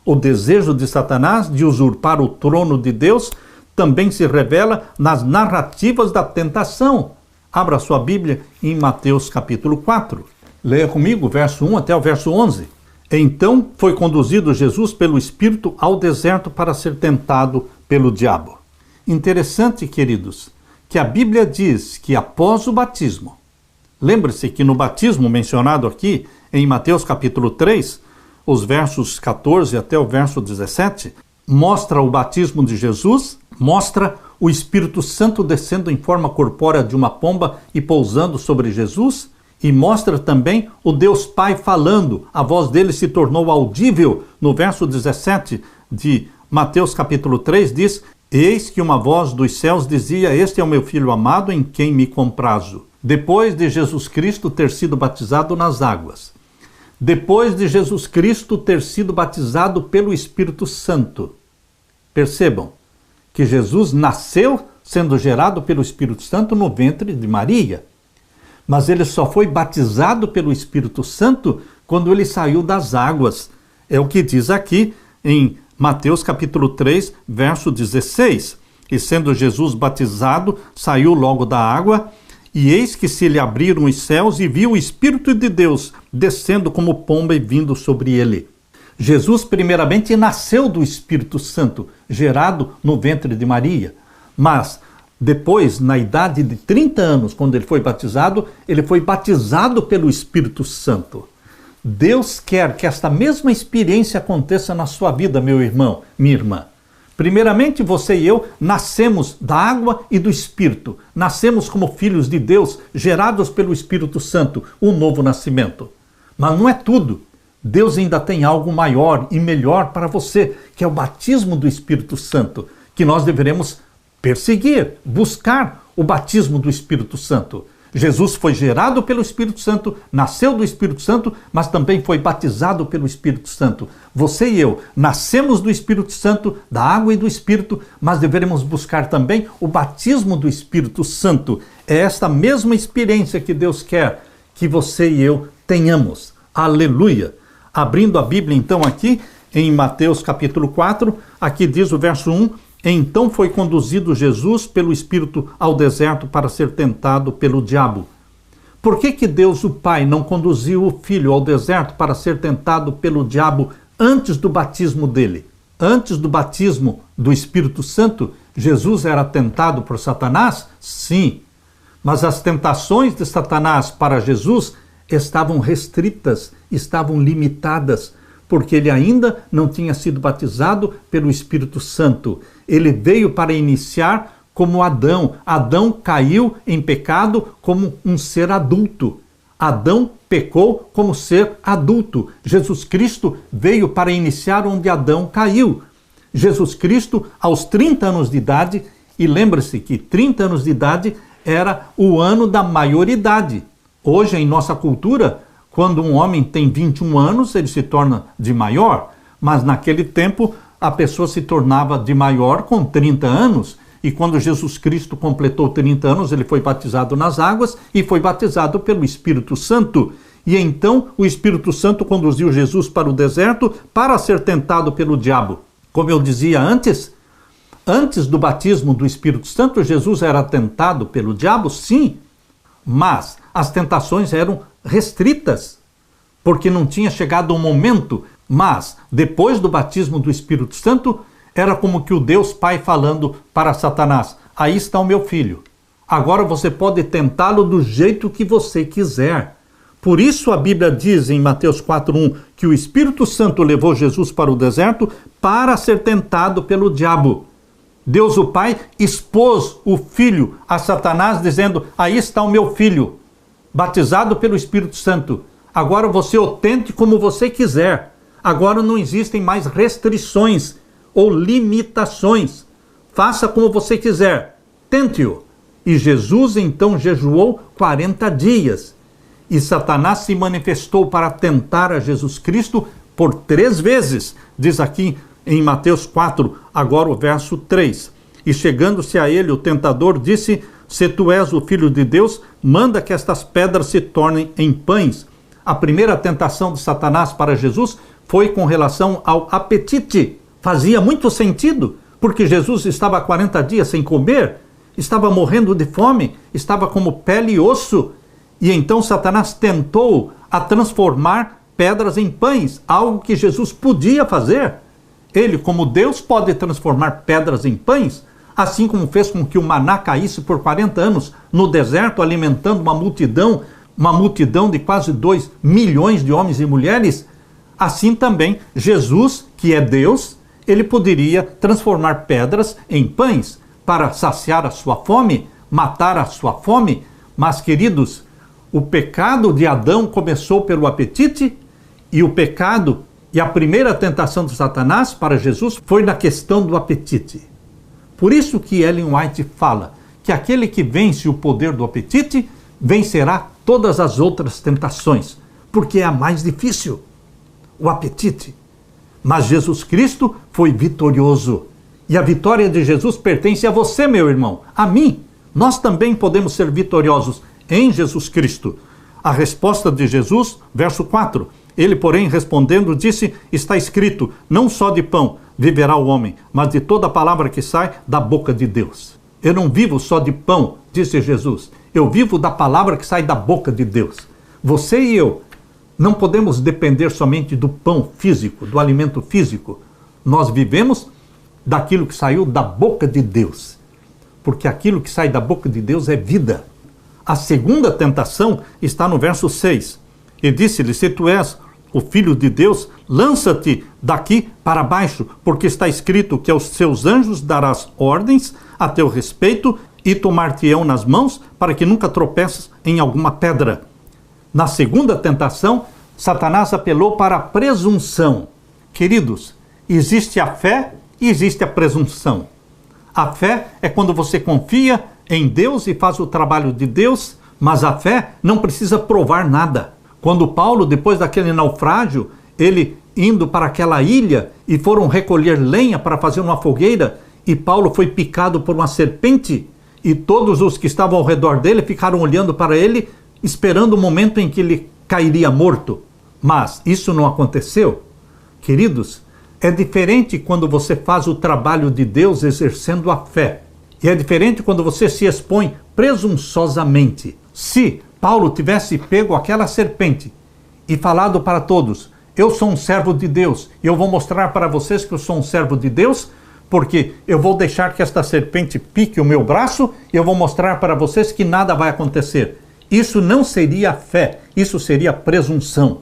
Speaker 1: O desejo de Satanás de usurpar o trono de Deus também se revela nas narrativas da tentação. Abra sua Bíblia em Mateus capítulo 4. Leia comigo, verso 1 até o verso 11. Então foi conduzido Jesus pelo Espírito ao deserto para ser tentado pelo diabo. Interessante, queridos, que a Bíblia diz que após o batismo, lembre-se que no batismo mencionado aqui em Mateus capítulo 3, os versos 14 até o verso 17, mostra o batismo de Jesus, mostra o Espírito Santo descendo em forma corpórea de uma pomba e pousando sobre Jesus, e mostra também o Deus Pai falando. A voz dele se tornou audível. No verso 17 de Mateus capítulo 3 diz: Eis que uma voz dos céus dizia: Este é o meu Filho amado, em quem me comprazo. Depois de Jesus Cristo ter sido batizado nas águas, depois de Jesus Cristo ter sido batizado pelo Espírito Santo, percebam que Jesus nasceu sendo gerado pelo Espírito Santo no ventre de Maria, mas ele só foi batizado pelo Espírito Santo quando ele saiu das águas. É o que diz aqui em Mateus capítulo 3, verso 16. E sendo Jesus batizado, saiu logo da água, e eis que se lhe abriram os céus, e viu o Espírito de Deus descendo como pomba e vindo sobre ele. Jesus primeiramente nasceu do Espírito Santo, gerado no ventre de Maria, mas depois, na idade de 30 anos, quando ele foi batizado pelo Espírito Santo. Deus quer que esta mesma experiência aconteça na sua vida, meu irmão, minha irmã. Primeiramente, você e eu nascemos da água e do Espírito. Nascemos como filhos de Deus, gerados pelo Espírito Santo, um novo nascimento. Mas não é tudo. Deus ainda tem algo maior e melhor para você, que é o batismo do Espírito Santo, que nós deveremos perseguir, buscar o batismo do Espírito Santo. Jesus foi gerado pelo Espírito Santo, nasceu do Espírito Santo, mas também foi batizado pelo Espírito Santo. Você e eu nascemos do Espírito Santo, da água e do Espírito, mas deveremos buscar também o batismo do Espírito Santo. É esta mesma experiência que Deus quer que você e eu tenhamos. Aleluia! Abrindo a Bíblia então aqui, em Mateus capítulo 4, aqui diz o verso 1, Então foi conduzido Jesus pelo Espírito ao deserto para ser tentado pelo diabo. Por que Deus, o Pai, não conduziu o Filho ao deserto para ser tentado pelo diabo antes do batismo dele? Antes do batismo do Espírito Santo, Jesus era tentado por Satanás? Sim. Mas as tentações de Satanás para Jesus estavam restritas, estavam limitadas, porque ele ainda não tinha sido batizado pelo Espírito Santo. Ele veio para iniciar como Adão. Adão caiu em pecado como um ser adulto. Adão pecou como ser adulto. Jesus Cristo veio para iniciar onde Adão caiu. Jesus Cristo, aos 30 anos de idade, e lembre-se que 30 anos de idade era o ano da maioridade. Hoje, em nossa cultura, quando um homem tem 21 anos, ele se torna de maior, mas naquele tempo a pessoa se tornava de maior com 30 anos, e quando Jesus Cristo completou 30 anos, ele foi batizado nas águas e foi batizado pelo Espírito Santo. E então o Espírito Santo conduziu Jesus para o deserto para ser tentado pelo diabo. Como eu dizia antes do batismo do Espírito Santo, Jesus era tentado pelo diabo, sim, mas as tentações eram restritas. porque não tinha chegado o momento, mas depois do batismo do Espírito Santo, era como que o Deus Pai falando para Satanás: aí está o meu filho, agora você pode tentá-lo do jeito que você quiser. Por isso a Bíblia diz em Mateus 4:1 que o Espírito Santo levou Jesus para o deserto para ser tentado pelo diabo. Deus o Pai expôs o Filho a Satanás dizendo: aí está o meu filho, batizado pelo Espírito Santo. Agora você o tente como você quiser. Agora não existem mais restrições ou limitações. Faça como você quiser. Tente-o. E Jesus então jejuou 40 dias. E Satanás se manifestou para tentar a Jesus Cristo por 3 vezes. Diz aqui em Mateus 4, agora o verso 3. E chegando-se a ele, o tentador disse: se tu és o Filho de Deus, manda que estas pedras se tornem em pães. A primeira tentação de Satanás para Jesus foi com relação ao apetite. Fazia muito sentido, porque Jesus estava há 40 dias sem comer, estava morrendo de fome, estava como pele e osso. E então Satanás tentou a transformar pedras em pães, algo que Jesus podia fazer. Ele, como Deus, pode transformar pedras em pães, assim como fez com que o maná caísse por 40 anos no deserto, alimentando uma multidão de quase 2 milhões de homens e mulheres. Assim também, Jesus, que é Deus, ele poderia transformar pedras em pães para saciar a sua fome, matar a sua fome. Mas, queridos, o pecado de Adão começou pelo apetite, e o pecado e a primeira tentação de Satanás para Jesus foi na questão do apetite. Por isso que Ellen White fala que aquele que vence o poder do apetite vencerá todas as outras tentações, porque é a mais difícil, o apetite. Mas Jesus Cristo foi vitorioso. E a vitória de Jesus pertence a você, meu irmão, a mim. Nós também podemos ser vitoriosos em Jesus Cristo. A resposta de Jesus, verso 4. Ele, porém, respondendo, disse: está escrito, não só de pão viverá o homem, mas de toda palavra que sai da boca de Deus. Eu não vivo só de pão, disse Jesus. Eu vivo da palavra que sai da boca de Deus. Você e eu não podemos depender somente do pão físico, do alimento físico. Nós vivemos daquilo que saiu da boca de Deus. Porque aquilo que sai da boca de Deus é vida. A segunda tentação está no verso 6. E disse-lhe: se tu és o Filho de Deus, lança-te daqui para baixo, porque está escrito que aos seus anjos darás ordens a teu respeito e tomar-te-ão nas mãos para que nunca tropeças em alguma pedra. Na segunda tentação, Satanás apelou para a presunção. Queridos, existe a fé e existe a presunção. A fé é quando você confia em Deus e faz o trabalho de Deus, mas a fé não precisa provar nada. Quando Paulo, depois daquele naufrágio, ele indo para aquela ilha e foram recolher lenha para fazer uma fogueira, e Paulo foi picado por uma serpente, e todos os que estavam ao redor dele ficaram olhando para ele, esperando o momento em que ele cairia morto. Mas isso não aconteceu. Queridos, é diferente quando você faz o trabalho de Deus exercendo a fé. E é diferente quando você se expõe presunçosamente. Se Paulo tivesse pego aquela serpente e falado para todos: eu sou um servo de Deus, e eu vou mostrar para vocês que eu sou um servo de Deus, porque eu vou deixar que esta serpente pique o meu braço, e eu vou mostrar para vocês que nada vai acontecer. Isso não seria fé, isso seria presunção.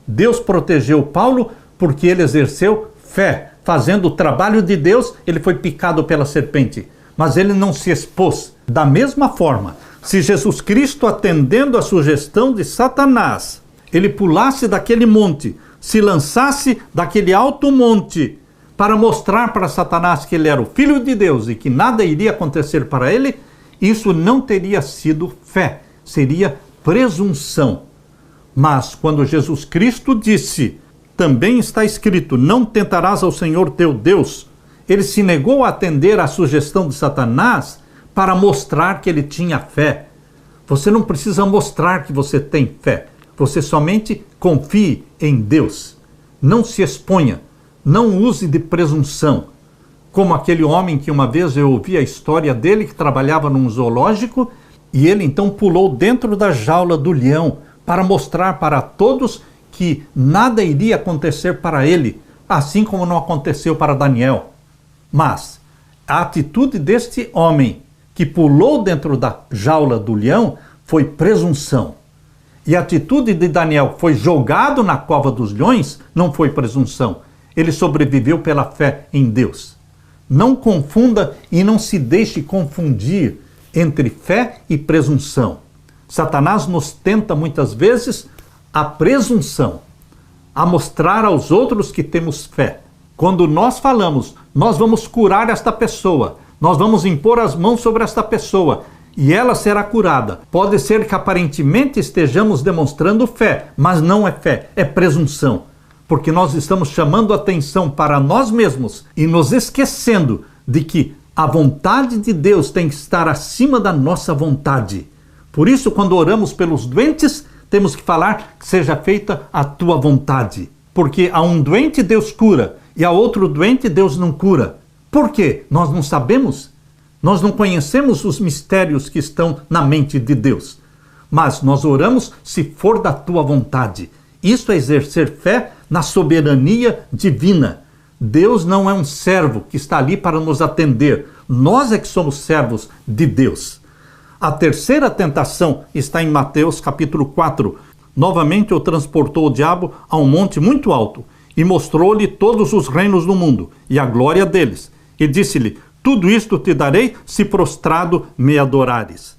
Speaker 1: Deus protegeu Paulo porque ele exerceu fé. Fazendo o trabalho de Deus, ele foi picado pela serpente, mas ele não se expôs. Da mesma forma, se Jesus Cristo, atendendo à sugestão de Satanás, ele pulasse daquele monte, se lançasse daquele alto monte, para mostrar para Satanás que ele era o Filho de Deus e que nada iria acontecer para ele, isso não teria sido fé, seria presunção. Mas quando Jesus Cristo disse: também está escrito, não tentarás ao Senhor teu Deus, ele se negou a atender à sugestão de Satanás para mostrar que ele tinha fé. Você não precisa mostrar que você tem fé. Você somente confie em Deus. Não se exponha. Não use de presunção. Como aquele homem que uma vez eu ouvi a história dele, que trabalhava num zoológico, e ele então pulou dentro da jaula do leão para mostrar para todos que nada iria acontecer para ele, assim como não aconteceu para Daniel. Mas a atitude deste homem que pulou dentro da jaula do leão foi presunção. E a atitude de Daniel, que foi jogado na cova dos leões, não foi presunção. Ele sobreviveu pela fé em Deus. Não confunda e não se deixe confundir entre fé e presunção. Satanás nos tenta muitas vezes a presunção, a mostrar aos outros que temos fé. Quando nós falamos, nós vamos curar esta pessoa, nós vamos impor as mãos sobre esta pessoa e ela será curada. Pode ser que aparentemente estejamos demonstrando fé, mas não é fé, é presunção. Porque nós estamos chamando atenção para nós mesmos e nos esquecendo de que a vontade de Deus tem que estar acima da nossa vontade. Por isso, quando oramos pelos doentes, temos que falar que seja feita a tua vontade. Porque a um doente Deus cura e a outro doente Deus não cura. Por quê? Nós não sabemos. Nós não conhecemos os mistérios que estão na mente de Deus. Mas nós oramos se for da tua vontade. Isso é exercer fé na soberania divina. Deus não é um servo que está ali para nos atender. Nós é que somos servos de Deus. A terceira tentação está em Mateus capítulo 4. Novamente o transportou o diabo a um monte muito alto e mostrou-lhe todos os reinos do mundo e a glória deles. E disse-lhe: tudo isto te darei se prostrado me adorares.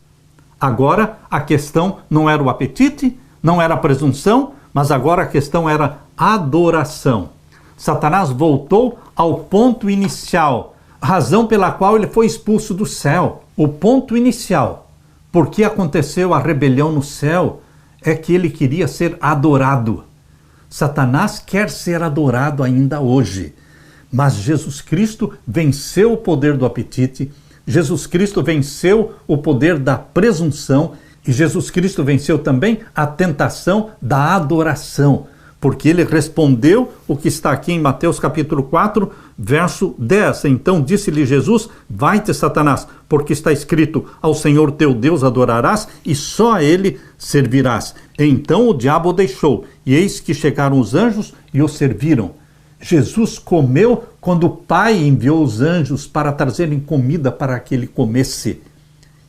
Speaker 1: Agora a questão não era o apetite, não era a presunção, mas agora a questão era adoração. Satanás voltou ao ponto inicial, a razão pela qual ele foi expulso do céu. O ponto inicial, por que aconteceu a rebelião no céu, é que ele queria ser adorado. Satanás quer ser adorado ainda hoje. Mas Jesus Cristo venceu o poder do apetite, Jesus Cristo venceu o poder da presunção e Jesus Cristo venceu também a tentação da adoração, porque ele respondeu o que está aqui em Mateus capítulo 4, verso 10. Então disse-lhe Jesus: vai-te, Satanás, porque está escrito: ao Senhor teu Deus adorarás e só a ele servirás. Então o diabo o deixou, e eis que chegaram os anjos e o serviram. Jesus comeu quando o Pai enviou os anjos para trazerem comida para que ele comesse.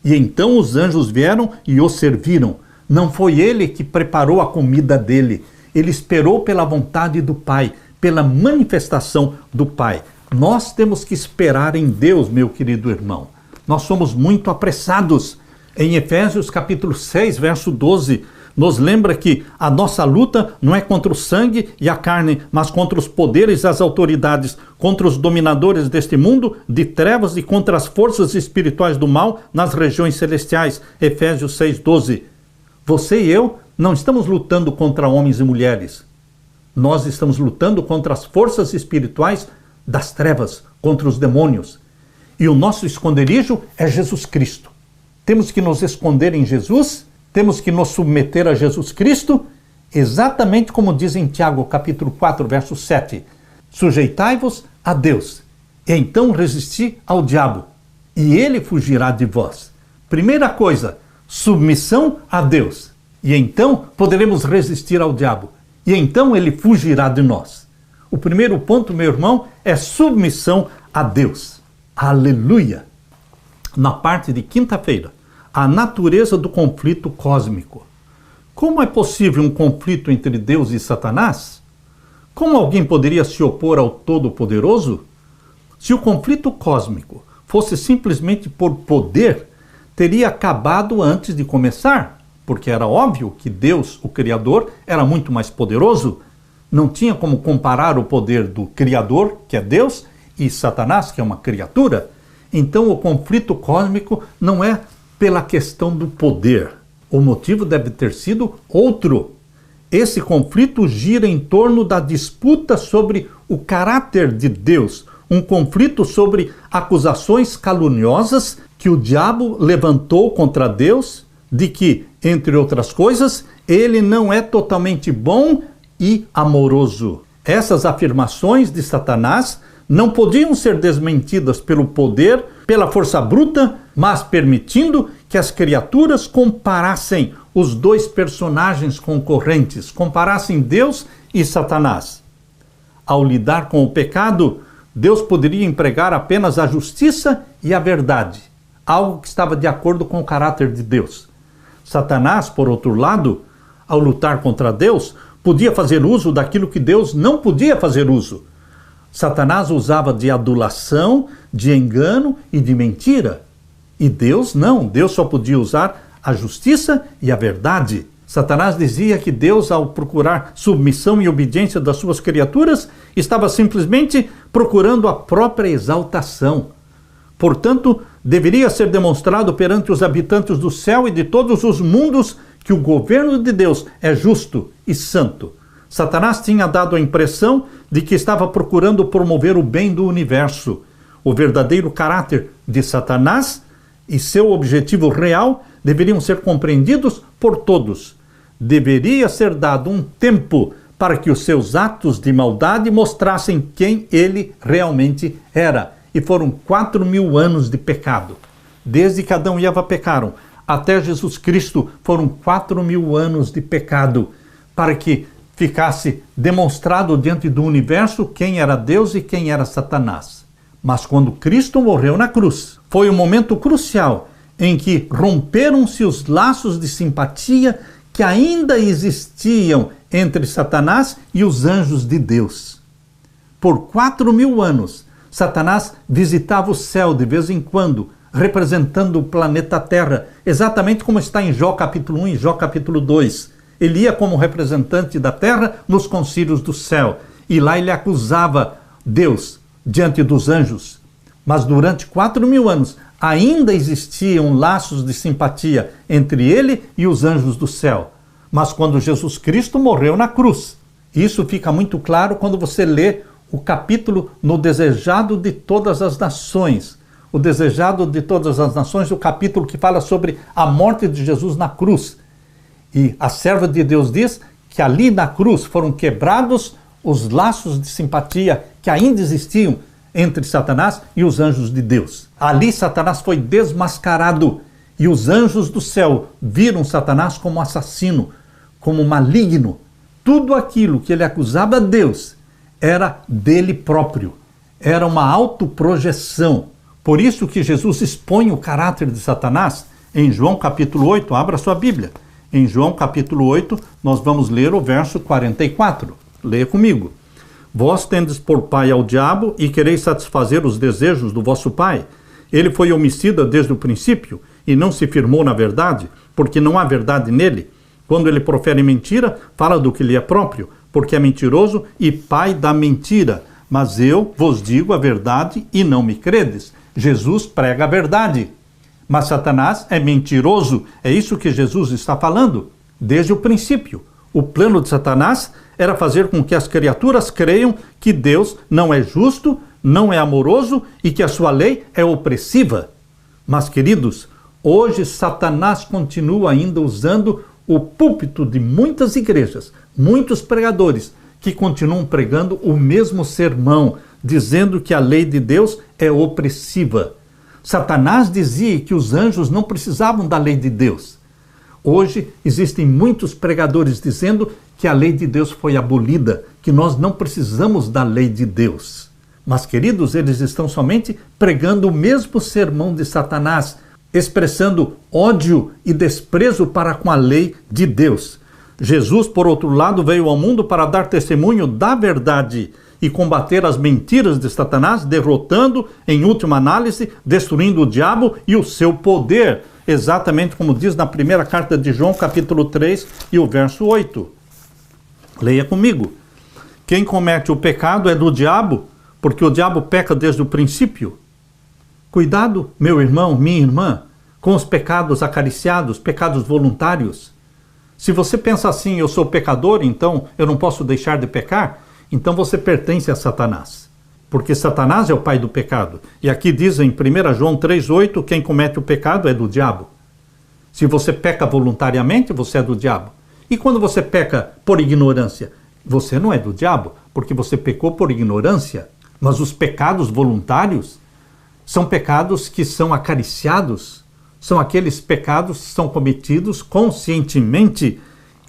Speaker 1: E então os anjos vieram e o serviram. Não foi ele que preparou a comida dele. Ele esperou pela vontade do Pai, pela manifestação do Pai. Nós temos que esperar em Deus, meu querido irmão. Nós somos muito apressados. Em Efésios capítulo 6, verso 12, nos lembra que a nossa luta não é contra o sangue e a carne, mas contra os poderes e as autoridades, contra os dominadores deste mundo de trevas e contra as forças espirituais do mal nas regiões celestiais. Efésios 6:12. Você e eu não estamos lutando contra homens e mulheres. Nós estamos lutando contra as forças espirituais das trevas, contra os demônios. E o nosso esconderijo é Jesus Cristo. Temos que nos esconder em Jesus. Temos que nos submeter a Jesus Cristo, exatamente como diz em Tiago, capítulo 4, verso 7. Sujeitai-vos a Deus, e então resisti ao diabo, e ele fugirá de vós. Primeira coisa, submissão a Deus, e então poderemos resistir ao diabo, e então ele fugirá de nós. O primeiro ponto, meu irmão, é submissão a Deus. Aleluia! Na parte de quinta-feira, a natureza do conflito cósmico. Como é possível um conflito entre Deus e Satanás? Como alguém poderia se opor ao Todo-Poderoso? Se o conflito cósmico fosse simplesmente por poder, teria acabado antes de começar, porque era óbvio que Deus, o Criador, era muito mais poderoso. Não tinha como comparar o poder do Criador, que é Deus, e Satanás, que é uma criatura. Então o conflito cósmico não é pela questão do poder. O motivo deve ter sido outro. Esse conflito gira em torno da disputa sobre o caráter de Deus, um conflito sobre acusações caluniosas que o diabo levantou contra Deus, de que, entre outras coisas, ele não é totalmente bom e amoroso. Essas afirmações de Satanás não podiam ser desmentidas pelo poder, pela força bruta, mas permitindo que as criaturas comparassem os dois personagens concorrentes, comparassem Deus e Satanás. Ao lidar com o pecado, Deus poderia empregar apenas a justiça e a verdade, algo que estava de acordo com o caráter de Deus. Satanás, por outro lado, ao lutar contra Deus, podia fazer uso daquilo que Deus não podia fazer uso. Satanás usava de adulação, de engano e de mentira. E Deus não, Deus só podia usar a justiça e a verdade. Satanás dizia que Deus, ao procurar submissão e obediência das suas criaturas, estava simplesmente procurando a própria exaltação. Portanto, deveria ser demonstrado perante os habitantes do céu e de todos os mundos que o governo de Deus é justo e santo. Satanás tinha dado a impressão de que estava procurando promover o bem do universo. O verdadeiro caráter de Satanás e seu objetivo real deveriam ser compreendidos por todos. Deveria ser dado um tempo para que os seus atos de maldade mostrassem quem ele realmente era. E foram 4.000 anos de pecado. Desde que Adão e Eva pecaram até Jesus Cristo, foram 4.000 anos de pecado, para que ficasse demonstrado diante do universo quem era Deus e quem era Satanás. Mas quando Cristo morreu na cruz, foi um momento crucial em que romperam-se os laços de simpatia que ainda existiam entre Satanás e os anjos de Deus. Por 4.000 anos, Satanás visitava o céu de vez em quando, representando o planeta Terra, exatamente como está em Jó capítulo 1 e Jó capítulo 2. Ele ia como representante da Terra nos concílios do céu, e lá ele acusava Deus diante dos anjos. Mas durante 4.000 anos ainda existiam laços de simpatia entre ele e os anjos do céu. Mas quando Jesus Cristo morreu na cruz, isso fica muito claro quando você lê o capítulo no Desejado de Todas as Nações. O Desejado de Todas as Nações, o capítulo que fala sobre a morte de Jesus na cruz. E a serva de Deus diz que ali na cruz foram quebrados os laços de simpatia que ainda existiam entre Satanás e os anjos de Deus. Ali Satanás foi desmascarado e os anjos do céu viram Satanás como assassino, como maligno. Tudo aquilo que ele acusava a Deus era dele próprio, era uma autoprojeção. Por isso que Jesus expõe o caráter de Satanás em João capítulo 8, abra sua Bíblia. Em João capítulo 8, nós vamos ler o verso 44. Leia comigo. Vós tendes por pai ao diabo e quereis satisfazer os desejos do vosso pai. Ele foi homicida desde o princípio e não se firmou na verdade, porque não há verdade nele. Quando ele profere mentira, fala do que lhe é próprio, porque é mentiroso e pai da mentira. Mas eu vos digo a verdade e não me credes. Jesus prega a verdade. Mas Satanás é mentiroso. É isso que Jesus está falando desde o princípio. O plano de Satanás era fazer com que as criaturas creiam que Deus não é justo, não é amoroso e que a sua lei é opressiva. Mas, queridos, hoje Satanás continua ainda usando o púlpito de muitas igrejas, muitos pregadores que continuam pregando o mesmo sermão, dizendo que a lei de Deus é opressiva. Satanás dizia que os anjos não precisavam da lei de Deus. Hoje existem muitos pregadores dizendo que a lei de Deus foi abolida, que nós não precisamos da lei de Deus. Mas, queridos, eles estão somente pregando o mesmo sermão de Satanás, expressando ódio e desprezo para com a lei de Deus. Jesus, por outro lado, veio ao mundo para dar testemunho da verdade e combater as mentiras de Satanás, derrotando, em última análise, destruindo o diabo e o seu poder, exatamente como diz na primeira carta de João, capítulo 3 e o verso 8. Leia comigo. Quem comete o pecado é do diabo, porque o diabo peca desde o princípio. Cuidado, meu irmão, minha irmã, com os pecados acariciados, pecados voluntários. Se você pensa assim, eu sou pecador, então eu não posso deixar de pecar, então você pertence a Satanás. Porque Satanás é o pai do pecado. E aqui diz em 1 João 3,8, quem comete o pecado é do diabo. Se você peca voluntariamente, você é do diabo. E quando você peca por ignorância, você não é do diabo, porque você pecou por ignorância. Mas os pecados voluntários são pecados que são acariciados, são aqueles pecados que são cometidos conscientemente.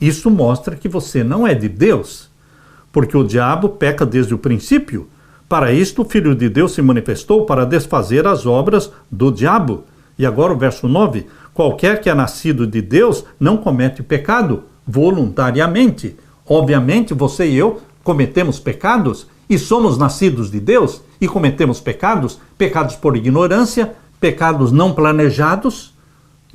Speaker 1: Isso mostra que você não é de Deus, porque o diabo peca desde o princípio. Para isto o Filho de Deus se manifestou para desfazer as obras do diabo. E agora o verso 9, qualquer que é nascido de Deus não comete pecado voluntariamente. Obviamente você e eu cometemos pecados e somos nascidos de Deus e cometemos pecados, pecados por ignorância, pecados não planejados.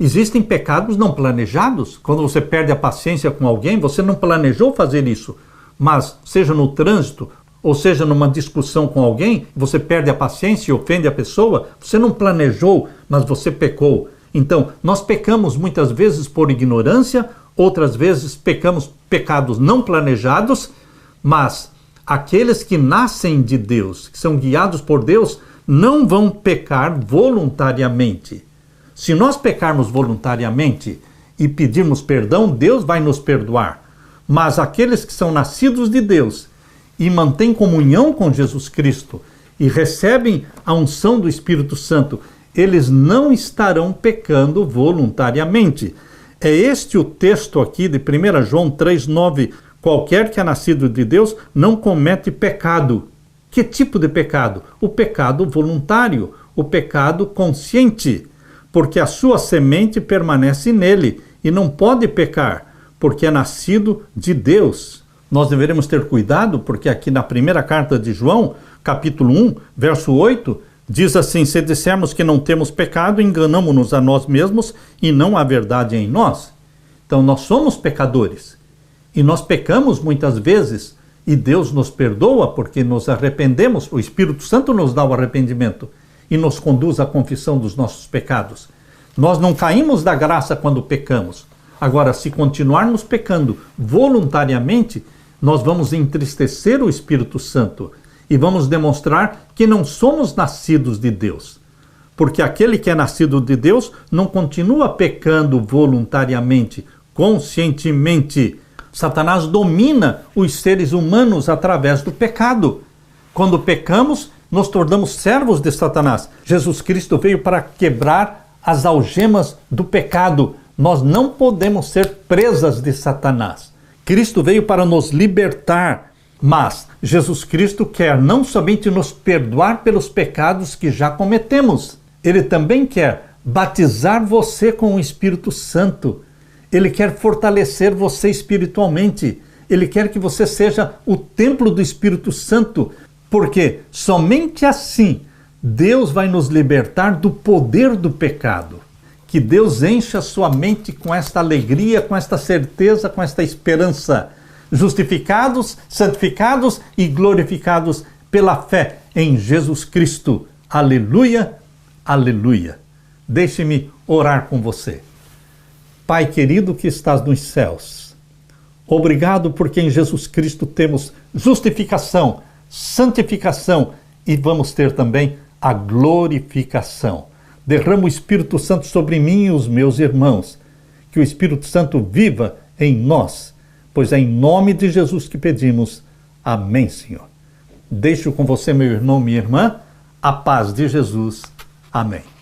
Speaker 1: Existem pecados não planejados. Quando você perde a paciência com alguém, você não planejou fazer isso. Mas, seja no trânsito, ou seja numa discussão com alguém, você perde a paciência e ofende a pessoa, você não planejou, mas você pecou. Então, nós pecamos muitas vezes por ignorância, outras vezes pecamos pecados não planejados, mas aqueles que nascem de Deus, que são guiados por Deus, não vão pecar voluntariamente. Se nós pecarmos voluntariamente e pedirmos perdão, Deus vai nos perdoar. Mas aqueles que são nascidos de Deus e mantêm comunhão com Jesus Cristo e recebem a unção do Espírito Santo, eles não estarão pecando voluntariamente. É este o texto aqui de 1 João 3,9. Qualquer que é nascido de Deus não comete pecado. Que tipo de pecado? O pecado voluntário, o pecado consciente, porque a sua semente permanece nele e não pode pecar, porque é nascido de Deus. Nós deveremos ter cuidado, porque aqui na primeira carta de João, capítulo 1, verso 8, diz assim: se dissermos que não temos pecado, enganamo-nos a nós mesmos e não há verdade em nós. Então nós somos pecadores e nós pecamos muitas vezes e Deus nos perdoa porque nos arrependemos. O Espírito Santo nos dá o arrependimento e nos conduz à confissão dos nossos pecados. Nós não caímos da graça quando pecamos. Agora, se continuarmos pecando voluntariamente, nós vamos entristecer o Espírito Santo e vamos demonstrar que não somos nascidos de Deus. Porque aquele que é nascido de Deus não continua pecando voluntariamente, conscientemente. Satanás domina os seres humanos através do pecado. Quando pecamos, nos tornamos servos de Satanás. Jesus Cristo veio para quebrar as algemas do pecado. Nós não podemos ser presas de Satanás. Cristo veio para nos libertar, mas Jesus Cristo quer não somente nos perdoar pelos pecados que já cometemos, Ele também quer batizar você com o Espírito Santo. Ele quer fortalecer você espiritualmente. Ele quer que você seja o templo do Espírito Santo, porque somente assim Deus vai nos libertar do poder do pecado. Que Deus encha a sua mente com esta alegria, com esta certeza, com esta esperança. Justificados, santificados e glorificados pela fé em Jesus Cristo. Aleluia, aleluia. Deixe-me orar com você. Pai querido que estás nos céus, obrigado porque em Jesus Cristo temos justificação, santificação e vamos ter também a glorificação. Derrama o Espírito Santo sobre mim e os meus irmãos. Que o Espírito Santo viva em nós, pois é em nome de Jesus que pedimos. Amém, Senhor. Deixo com você, meu irmão, minha irmã, a paz de Jesus. Amém.